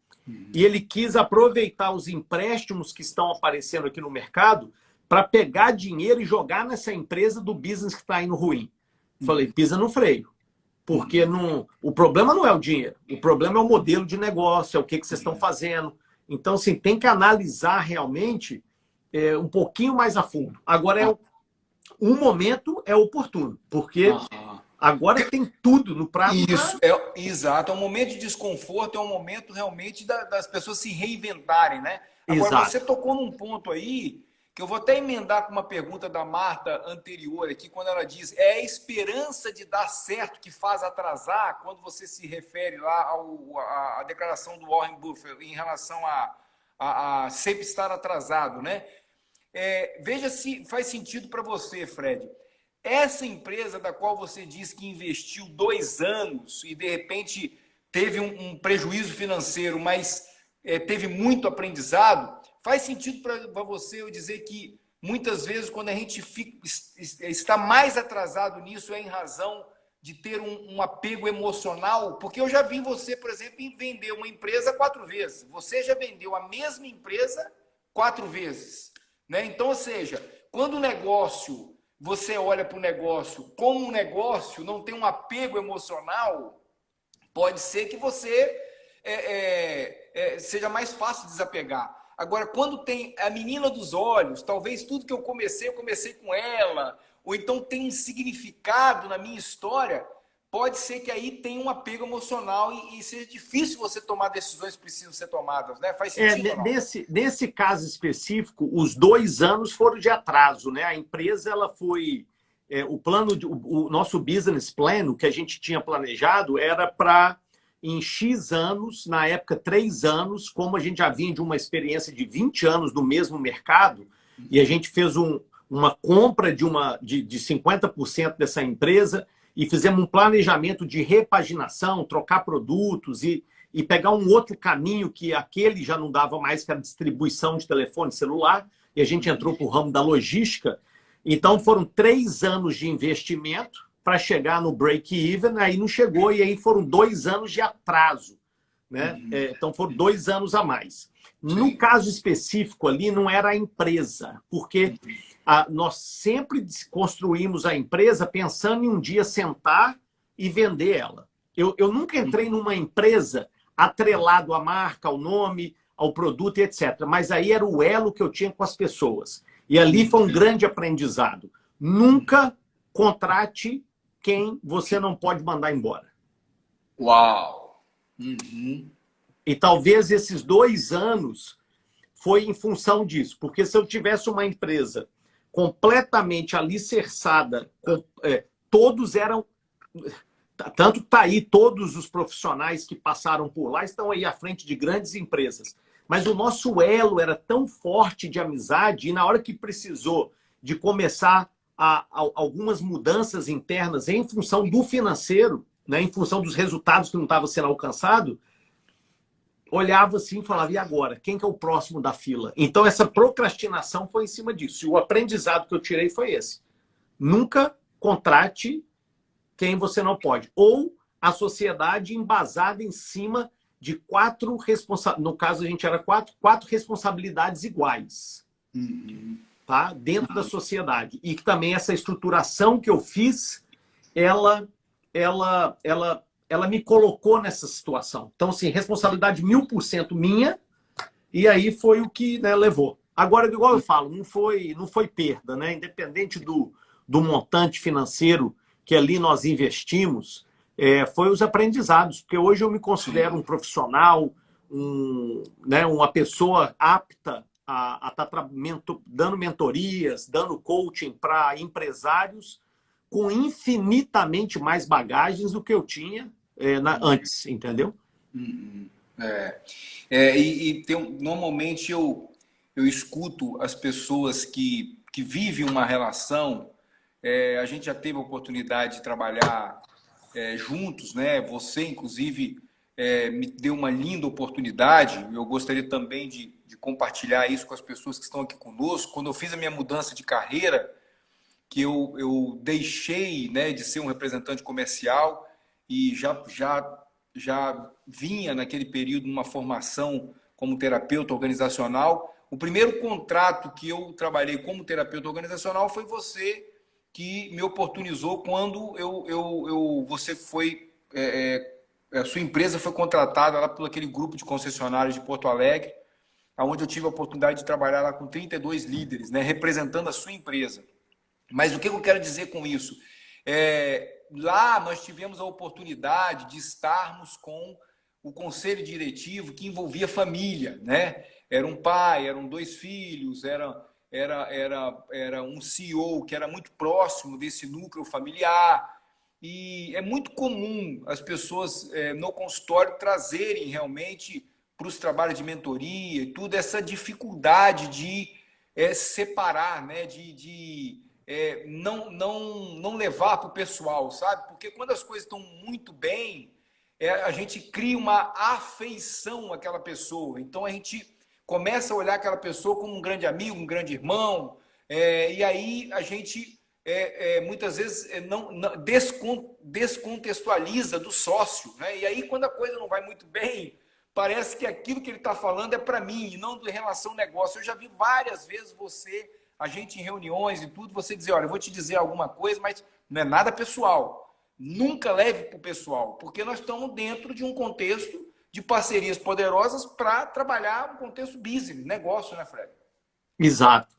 e ele quis aproveitar os empréstimos que estão aparecendo aqui no mercado para pegar dinheiro e jogar nessa empresa do business que está indo ruim. Falei, pisa no freio. Porque o problema não é o dinheiro, o problema é o modelo de negócio, é o que vocês estão fazendo. Então, assim, tem que analisar realmente um pouquinho mais a fundo. Agora, um momento é oportuno, porque agora tem tudo no prato. Isso, exato. É um momento de desconforto, é um momento realmente das pessoas se reinventarem, né? Agora, Exato. você tocou num ponto aí que eu vou até emendar com uma pergunta da Marta anterior aqui, quando ela diz, é a esperança de dar certo que faz atrasar, quando você se refere lá à declaração do Warren Buffett em relação a sempre estar atrasado, né? Veja se faz sentido para você, Fred. Essa empresa da qual você diz que investiu 2 anos e, de repente, teve um prejuízo financeiro, mas teve muito aprendizado, faz sentido para você eu dizer que, muitas vezes, quando a gente está mais atrasado nisso, é em razão de ter um apego emocional? Porque eu já vi você, por exemplo, vender uma empresa 4 vezes. Você já vendeu a mesma empresa 4 vezes. Né? Então, ou seja, quando o negócio, você olha para o negócio como um negócio, não tem um apego emocional, pode ser que você seja mais fácil desapegar. Agora, quando tem a menina dos olhos, talvez tudo que eu comecei com ela, ou então tem um significado na minha história, pode ser que aí tenha um apego emocional e seja difícil você tomar decisões que precisam ser tomadas, né? Faz sentido ou não? Nesse caso específico, os 2 anos foram de atraso, né? A empresa, ela foi... o nosso business plan, o que a gente tinha planejado, era para, em X anos, na época 3 anos, como a gente já vinha de uma experiência de 20 anos no mesmo mercado, e a gente fez uma compra de 50% dessa empresa, e fizemos um planejamento de repaginação, trocar produtos e pegar um outro caminho que aquele já não dava mais, que era a distribuição de telefone celular, e a gente entrou para o ramo da logística. Então, foram 3 anos de investimento para chegar no break-even, aí não chegou, e aí foram 2 anos de atraso. Né? Então, foram 2 anos a mais. No caso específico ali, não era a empresa, porque nós sempre construímos a empresa pensando em um dia sentar e vender ela. Eu nunca entrei numa empresa atrelado à marca, ao nome, ao produto, etc. Mas aí era o elo que eu tinha com as pessoas. E ali foi um grande aprendizado. Nunca contrate quem você não pode mandar embora. Uau! E talvez esses 2 anos foi em função disso. Porque se eu tivesse uma empresa completamente alicerçada, todos eram... Tanto que está aí, todos os profissionais que passaram por lá estão aí à frente de grandes empresas. Mas o nosso elo era tão forte de amizade, e na hora que precisou de começar algumas mudanças internas em função do financeiro, né, em função dos resultados que não estavam sendo alcançados, olhava assim e falava, e agora? Quem que é o próximo da fila? Então, essa procrastinação foi em cima disso. E o aprendizado que eu tirei foi esse. Nunca contrate quem você não pode. Ou a sociedade embasada em cima de 4 responsabilidades. No caso, a gente era 4 responsabilidades iguais. Tá? Dentro da sociedade. E que também essa estruturação que eu fiz, ela me colocou nessa situação. Então, assim, responsabilidade 1000% minha, e aí foi o que, né, levou. Agora, igual eu falo, não foi perda, né? Independente do montante financeiro que ali nós investimos, foi os aprendizados, porque hoje eu me considero um profissional, uma pessoa apta a estar dando mentorias, dando coaching para empresários com infinitamente mais bagagens do que eu tinha antes, entendeu? Normalmente eu escuto as pessoas que vivem uma relação. A gente já teve a oportunidade de trabalhar juntos, né? Você, inclusive, me deu uma linda oportunidade. Eu gostaria também de compartilhar isso com as pessoas que estão aqui conosco. Quando eu fiz a minha mudança de carreira, que eu deixei, né, de ser um representante comercial e já vinha naquele período numa formação como terapeuta organizacional. O primeiro contrato que eu trabalhei como terapeuta organizacional foi você que me oportunizou quando você foi, a sua empresa foi contratada lá por aquele grupo de concessionários de Porto Alegre, onde eu tive a oportunidade de trabalhar lá com 32 líderes, né, representando a sua empresa. Mas o que eu quero dizer com isso? Lá nós tivemos a oportunidade de estarmos com o conselho diretivo que envolvia família, né? Era um pai, eram 2 filhos, era um CEO que era muito próximo desse núcleo familiar. E é muito comum as pessoas no consultório trazerem realmente para os trabalhos de mentoria e tudo essa dificuldade de separar, né? Não levar para o pessoal, sabe? Porque quando as coisas estão muito bem, a gente cria uma afeição àquela pessoa. Então a gente começa a olhar aquela pessoa como um grande amigo, um grande irmão, e aí a gente muitas vezes descontextualiza do sócio, né? E aí quando a coisa não vai muito bem, parece que aquilo que ele está falando é para mim e não de relação ao negócio. Eu já vi várias vezes a gente em reuniões e tudo, você dizer, olha, eu vou te dizer alguma coisa, mas não é nada pessoal. Nunca leve para o pessoal, porque nós estamos dentro de um contexto de parcerias poderosas para trabalhar um contexto business, negócio, né, Fred? Exato.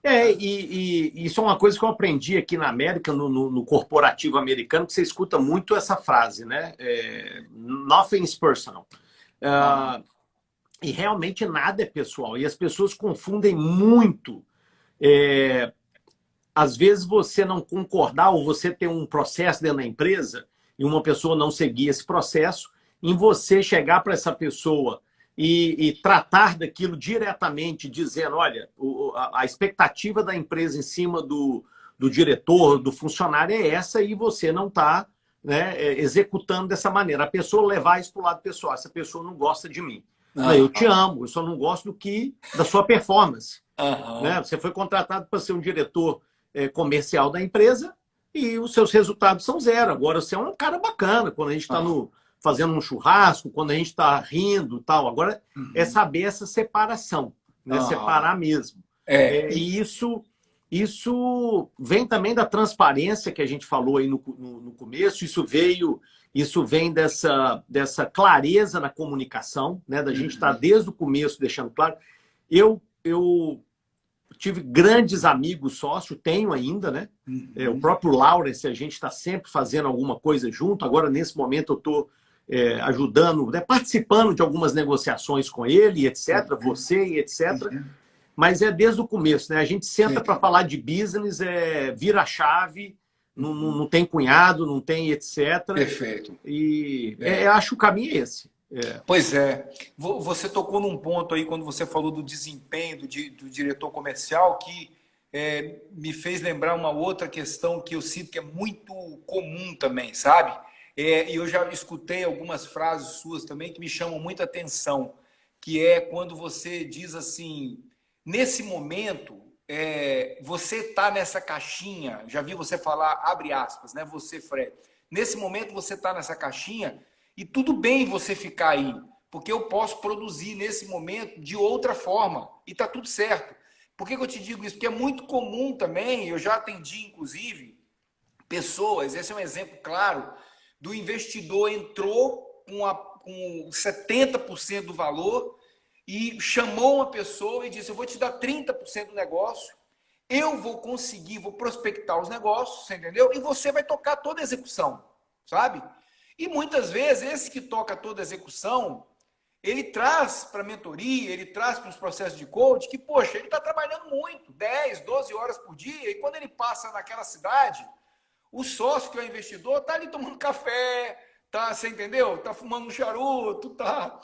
E isso é uma coisa que eu aprendi aqui na América, no corporativo americano, que você escuta muito essa frase, né? Nothing is personal. E realmente nada é pessoal. E as pessoas confundem muito. Às vezes você não concordar ou você ter um processo dentro da empresa e uma pessoa não seguir esse processo, em você chegar para essa pessoa e tratar daquilo diretamente, dizendo, olha, a expectativa da empresa em cima do diretor, do funcionário é essa e você não está, né, executando dessa maneira. A pessoa levar isso para o lado pessoal. Essa pessoa não gosta de mim. Eu te amo, eu só não gosto da sua performance. Né? Você foi contratado para ser um diretor comercial da empresa e os seus resultados são 0. Agora, você é um cara bacana quando a gente está fazendo um churrasco, quando a gente está rindo e tal. Agora, é saber essa separação, né? Separar mesmo. E isso vem também da transparência que a gente falou aí no começo. Isso vem dessa clareza na comunicação, né? Da gente estar desde o começo deixando claro. Eu tive grandes amigos sócios, tenho ainda, né? O próprio Lawrence, a gente está sempre fazendo alguma coisa junto. Agora, nesse momento, eu estou ajudando, né? Participando de algumas negociações com ele, etc. Você e etc. Mas é desde o começo, né? A gente senta para falar de business, vira a chave, não tem cunhado, não tem etc. Perfeito. E acho que o caminho é esse. Pois é. Você tocou num ponto aí, quando você falou do desempenho do diretor comercial, que me fez lembrar uma outra questão que eu sinto que é muito comum também, sabe? E eu já escutei algumas frases suas também que me chamam muita atenção, que é quando você diz assim, nesse momento, você está nessa caixinha, já vi você falar, abre aspas, né? Você, Fred, nesse momento você está nessa caixinha e tudo bem você ficar aí, porque eu posso produzir nesse momento de outra forma e está tudo certo. Por que eu te digo isso? Porque é muito comum também, eu já atendi, inclusive, pessoas, esse é um exemplo claro, do investidor entrou com 70% do valor e chamou uma pessoa e disse, eu vou te dar 30% do negócio, eu vou conseguir, vou prospectar os negócios, você entendeu? E você vai tocar toda a execução, sabe? E muitas vezes, esse que toca toda a execução, ele traz para a mentoria, ele traz para os processos de coach, que, poxa, ele está trabalhando muito, 10, 12 horas por dia, e quando ele passa naquela cidade, o sócio, que é o investidor, está ali tomando café, você entendeu? Está fumando um charuto, tá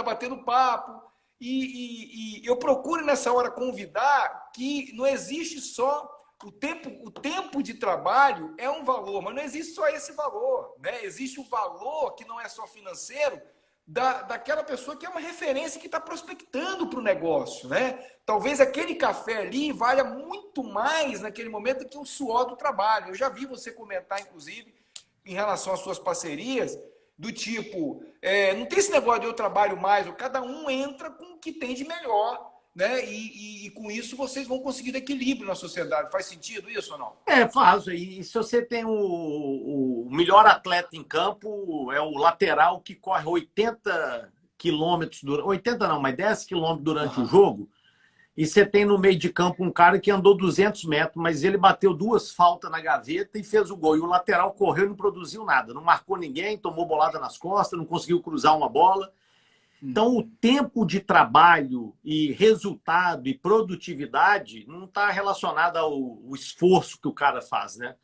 batendo papo. E eu procuro nessa hora convidar que não existe só o tempo de trabalho é um valor, mas não existe só esse valor, né? Existe o valor que não é só financeiro daquela pessoa que é uma referência que está prospectando para o negócio, né? Talvez aquele café ali valha muito mais naquele momento que o suor do trabalho. Eu já vi você comentar, inclusive, em relação às suas parcerias, do tipo, não tem esse negócio de eu trabalho mais, ou cada um entra com o que tem de melhor, né? E com isso vocês vão conseguir equilíbrio na sociedade. Faz sentido isso ou não? Faz. E se você tem o melhor atleta em campo, é o lateral que corre 80 quilômetros, 80 não, mas 10 quilômetros durante o jogo, e você tem no meio de campo um cara que andou 200 metros, mas ele bateu 2 faltas na gaveta e fez o gol. E o lateral correu e não produziu nada. Não marcou ninguém, tomou bolada nas costas, não conseguiu cruzar uma bola. Então, o tempo de trabalho e resultado e produtividade não está relacionado ao esforço que o cara faz, né?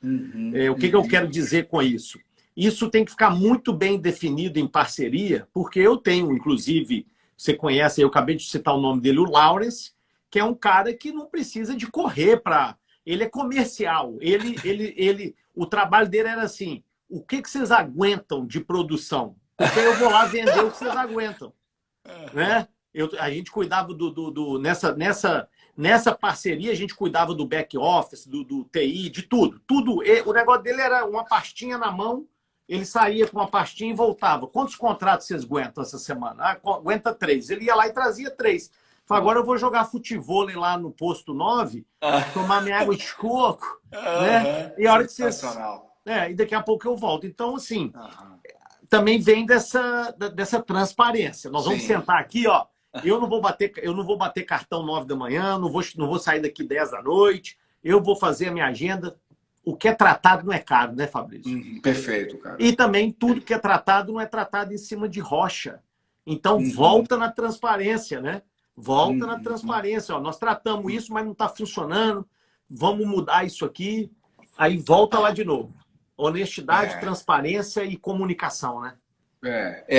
O que eu quero dizer com isso? Isso tem que ficar muito bem definido em parceria, porque eu tenho, inclusive, você conhece, eu acabei de citar o nome dele, o Lawrence, que é um cara que não precisa de correr para... Ele é comercial. O trabalho dele era assim, o que vocês aguentam de produção? Porque eu vou lá vender o que vocês aguentam. Né? A gente cuidava nessa parceria, a gente cuidava do back office, do TI, de tudo. O negócio dele era uma pastinha na mão, ele saía com uma pastinha e voltava. Quantos contratos vocês aguentam essa semana? Aguenta 3. Ele ia lá e trazia 3. Falei, agora eu vou jogar futevôlei lá no posto 9, tomar minha água de coco, né? E a hora que vocês... e daqui a pouco eu volto. Então, assim, também vem dessa transparência. Nós vamos sentar aqui, ó. Eu não vou bater cartão 9 da manhã, não vou sair daqui 10 da noite. Eu vou fazer a minha agenda. O que é tratado não é caro, né, Fabrício? Perfeito, cara. E também tudo que é tratado não é tratado em cima de rocha. Então, volta na transparência, né? Volta na transparência. Ó, nós tratamos isso, mas não está funcionando. Vamos mudar isso aqui. Aí volta lá de novo. Honestidade, transparência e comunicação, né?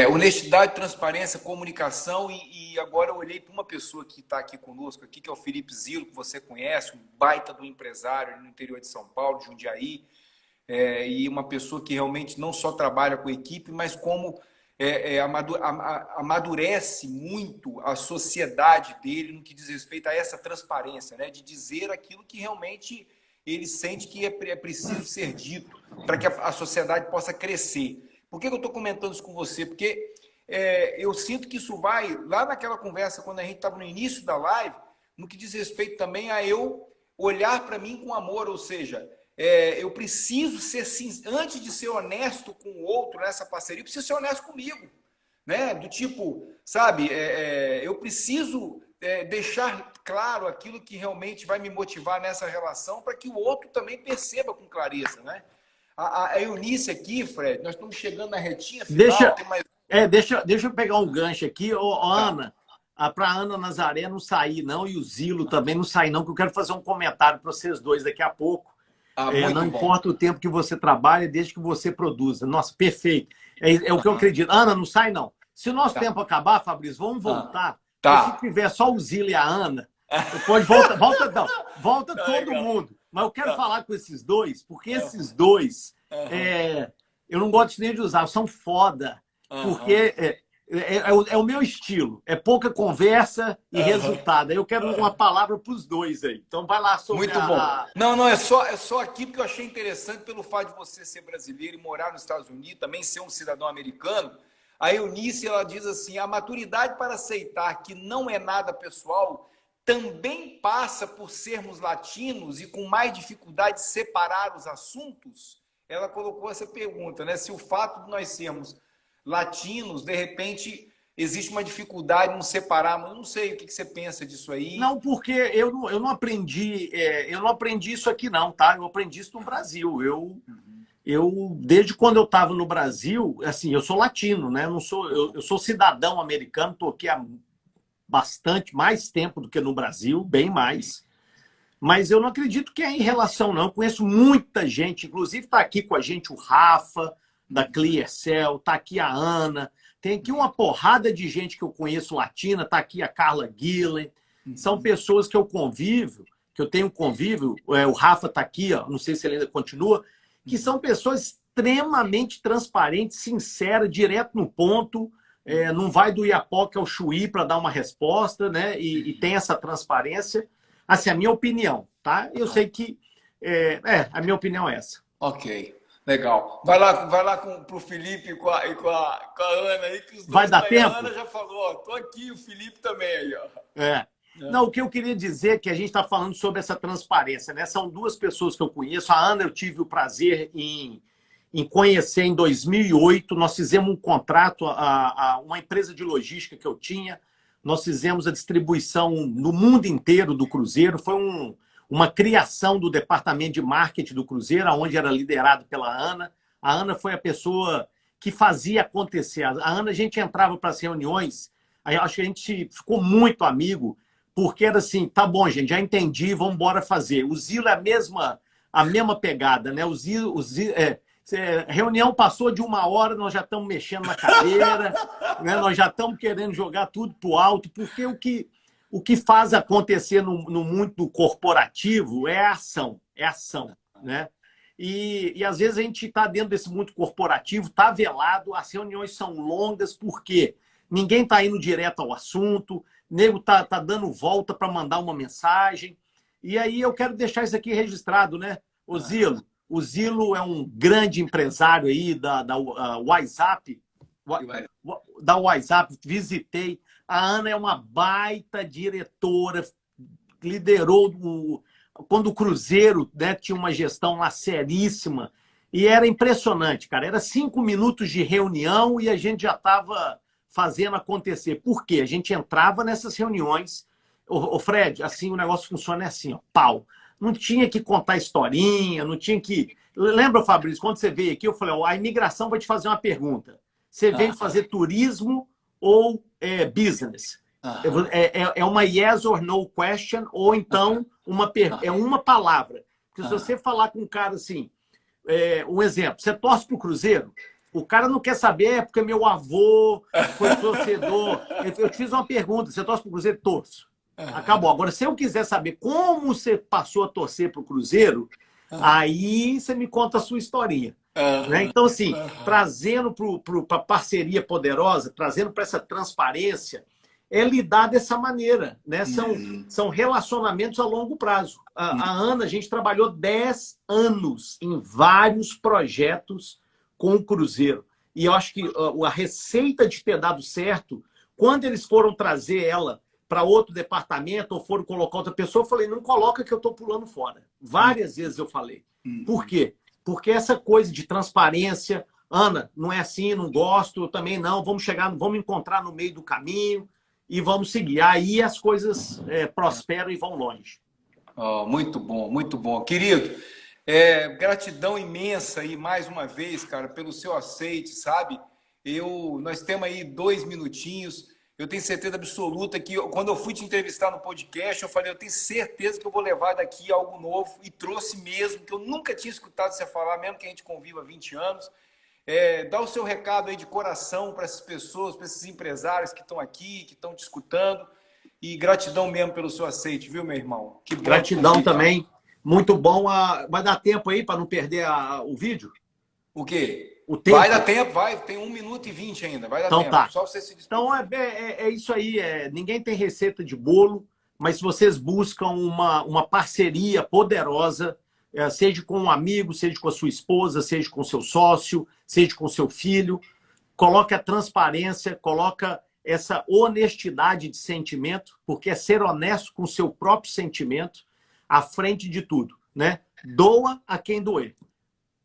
Honestidade, transparência, comunicação. E agora eu olhei para uma pessoa que está aqui conosco, aqui, que é o Felipe Zilo, que você conhece, um baita do empresário no interior de São Paulo, Jundiaí, e uma pessoa que realmente não só trabalha com equipe, mas como amadurece muito a sociedade dele no que diz respeito a essa transparência, né? De dizer aquilo que realmente ele sente que é preciso ser dito para que a sociedade possa crescer. Por que eu estou comentando isso com você? Porque eu sinto que isso vai, lá naquela conversa, quando a gente estava no início da live, no que diz respeito também a eu olhar para mim com amor, ou seja, eu preciso ser, antes de ser honesto com o outro nessa parceria, eu preciso ser honesto comigo, né? Do tipo, sabe, eu preciso deixar claro aquilo que realmente vai me motivar nessa relação para que o outro também perceba com clareza, né? A Eunice aqui, Fred, nós estamos chegando na retinha final. Deixa eu pegar um gancho aqui. Ana, para a Ana Nazaré não sair, não, e o Zilo também não sair, não, porque eu quero fazer um comentário para vocês dois daqui a pouco. Não importa o tempo que você trabalha, desde que você produza. Nossa, perfeito. É o que eu acredito. Ana, não sai, não. Se o nosso tempo acabar, Fabrício, vamos voltar. Se tiver só o Zilo e a Ana, pode volta todo mundo. Mas eu quero falar com esses dois, porque esses dois, eu não gosto nem de usar, são foda. Porque é o meu estilo. É pouca conversa e resultado. Eu quero uma palavra para os dois aí. Então vai lá sobre Muito bom. Não, é só aqui porque eu achei interessante pelo fato de você ser brasileiro e morar nos Estados Unidos, também ser um cidadão americano. A Eunice, ela diz assim, a maturidade para aceitar que não é nada pessoal também passa por sermos latinos e com mais dificuldade de separar os assuntos? Ela colocou essa pergunta, né? Se o fato de nós sermos latinos, de repente, existe uma dificuldade em nos separarmos. Eu não sei o que você pensa disso aí. Não, porque eu não aprendi, isso aqui não, tá? Eu aprendi isso no Brasil. Desde quando eu estava no Brasil, assim, eu sou latino, né? Eu sou cidadão americano, estou aqui há bastante mais tempo do que no Brasil, bem mais. Mas eu não acredito que é em relação, não. Eu conheço muita gente, inclusive está aqui com a gente o Rafa, da ClearCell, está aqui a Ana, tem aqui uma porrada de gente que eu conheço latina, está aqui a Carla Guilherme. São pessoas que eu convivo que eu tenho convívio, o Rafa está aqui, ó, não sei se ele ainda continua, que são pessoas extremamente transparentes, sinceras, direto no ponto, não vai do Iapoque ao Chuí para dar uma resposta, né? E tem essa transparência. Assim, a minha opinião, tá? Eu sei que a minha opinião é essa. Ok, legal. Vai lá pro Felipe e com a Ana aí, que os dois vai dar tempo? A Ana já falou, ó, tô aqui, o Felipe também aí, ó. Não, o que eu queria dizer é que a gente está falando sobre essa transparência, né? São duas pessoas que eu conheço. A Ana, eu tive o prazer em conhecer em 2008. Nós fizemos um contrato a uma empresa de logística que eu tinha. Nós fizemos a distribuição no mundo inteiro do Cruzeiro. Foi uma criação do departamento de marketing do Cruzeiro, onde era liderado pela Ana. A Ana foi a pessoa que fazia acontecer. A Ana, a gente entrava para as reuniões, acho que a gente ficou muito amigo, porque era assim, tá bom, gente, já entendi, vamos embora fazer. O Zilo é a mesma pegada, né? Reunião passou de 1 hora, nós já estamos mexendo na cadeira, né? Nós já estamos querendo jogar tudo para o alto, porque o que faz acontecer no mundo corporativo é ação, né? E às vezes a gente está dentro desse mundo corporativo, está velado, as reuniões são longas, porque ninguém está indo direto ao assunto, o nego tá dando volta para mandar uma mensagem. E aí eu quero deixar isso aqui registrado, né? O Zilo é um grande empresário aí da WhatsApp. Da WhatsApp, visitei. A Ana é uma baita diretora, liderou quando o Cruzeiro, né, tinha uma gestão lá seríssima. E era impressionante, cara. Era 5 minutos de reunião e a gente já estava fazendo acontecer. Por quê? A gente entrava nessas reuniões. Ô Fred, assim o negócio funciona assim, ó, pau. Não tinha que contar historinha, não tinha que... Lembra, Fabrício, quando você veio aqui, eu falei, ó, a imigração vai te fazer uma pergunta. Você veio fazer turismo ou business? É uma yes or no question, ou então é uma palavra. Porque se você falar com um cara assim, um exemplo, você torce para o Cruzeiro, o cara não quer saber, porque meu avô foi torcedor. Eu te fiz uma pergunta, você torce para o Cruzeiro? Torço. Acabou. Agora, se eu quiser saber como você passou a torcer para o Cruzeiro, aí você me conta a sua historinha. Né? Então, assim, trazendo para a parceria poderosa, trazendo para essa transparência, é lidar dessa maneira. Né? São relacionamentos a longo prazo. A Ana, a gente trabalhou 10 anos em vários projetos com o Cruzeiro. E eu acho que a receita de ter dado certo, quando eles foram trazer ela para outro departamento ou foram colocar outra pessoa, eu falei, não coloca que eu estou pulando fora. Várias vezes eu falei. Por quê? Porque essa coisa de transparência, Ana, não é assim, não gosto, eu também não, vamos encontrar no meio do caminho e vamos seguir. Aí as coisas prosperam e vão longe. Oh, muito bom, muito bom. Querido, gratidão imensa aí, mais uma vez, cara, pelo seu aceite, sabe? Nós temos aí 2 minutinhos. Eu tenho certeza absoluta que quando eu fui te entrevistar no podcast, eu falei, eu tenho certeza que eu vou levar daqui algo novo, e trouxe mesmo, que eu nunca tinha escutado você falar, mesmo que a gente conviva há 20 anos. Dá o seu recado aí de coração para essas pessoas, para esses empresários que estão aqui, que estão te escutando, e gratidão mesmo pelo seu aceite, viu, meu irmão? Que bom. Gratidão também, muito bom. Vai dar tempo aí para não perder o vídeo? O quê? O tempo. Vai dar tempo, tem 1 minuto e 20 ainda, vai dar então, tempo. Tá. Só você se despedir. Então é isso aí, ninguém tem receita de bolo, mas se vocês buscam uma parceria poderosa, seja com um amigo, seja com a sua esposa, seja com o seu sócio, seja com o seu filho, coloque a transparência, coloca essa honestidade de sentimento, porque é ser honesto com o seu próprio sentimento à frente de tudo, né? Doa a quem doer.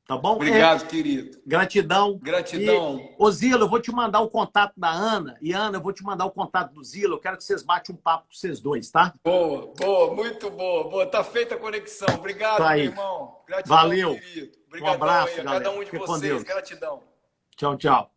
Tá bom? Obrigado, querido. Gratidão. Gratidão. Ô, Zilo, eu vou te mandar o contato da Ana. E, Ana, eu vou te mandar o contato do Zilo. Eu quero que vocês batem um papo com vocês dois, tá? Boa, muito boa. Tá feita a conexão. Obrigado, meu irmão. Gratidão, valeu. querido. Obrigadão, um abraço, aí a galera. cada um de vocês. Gratidão. Tchau, tchau.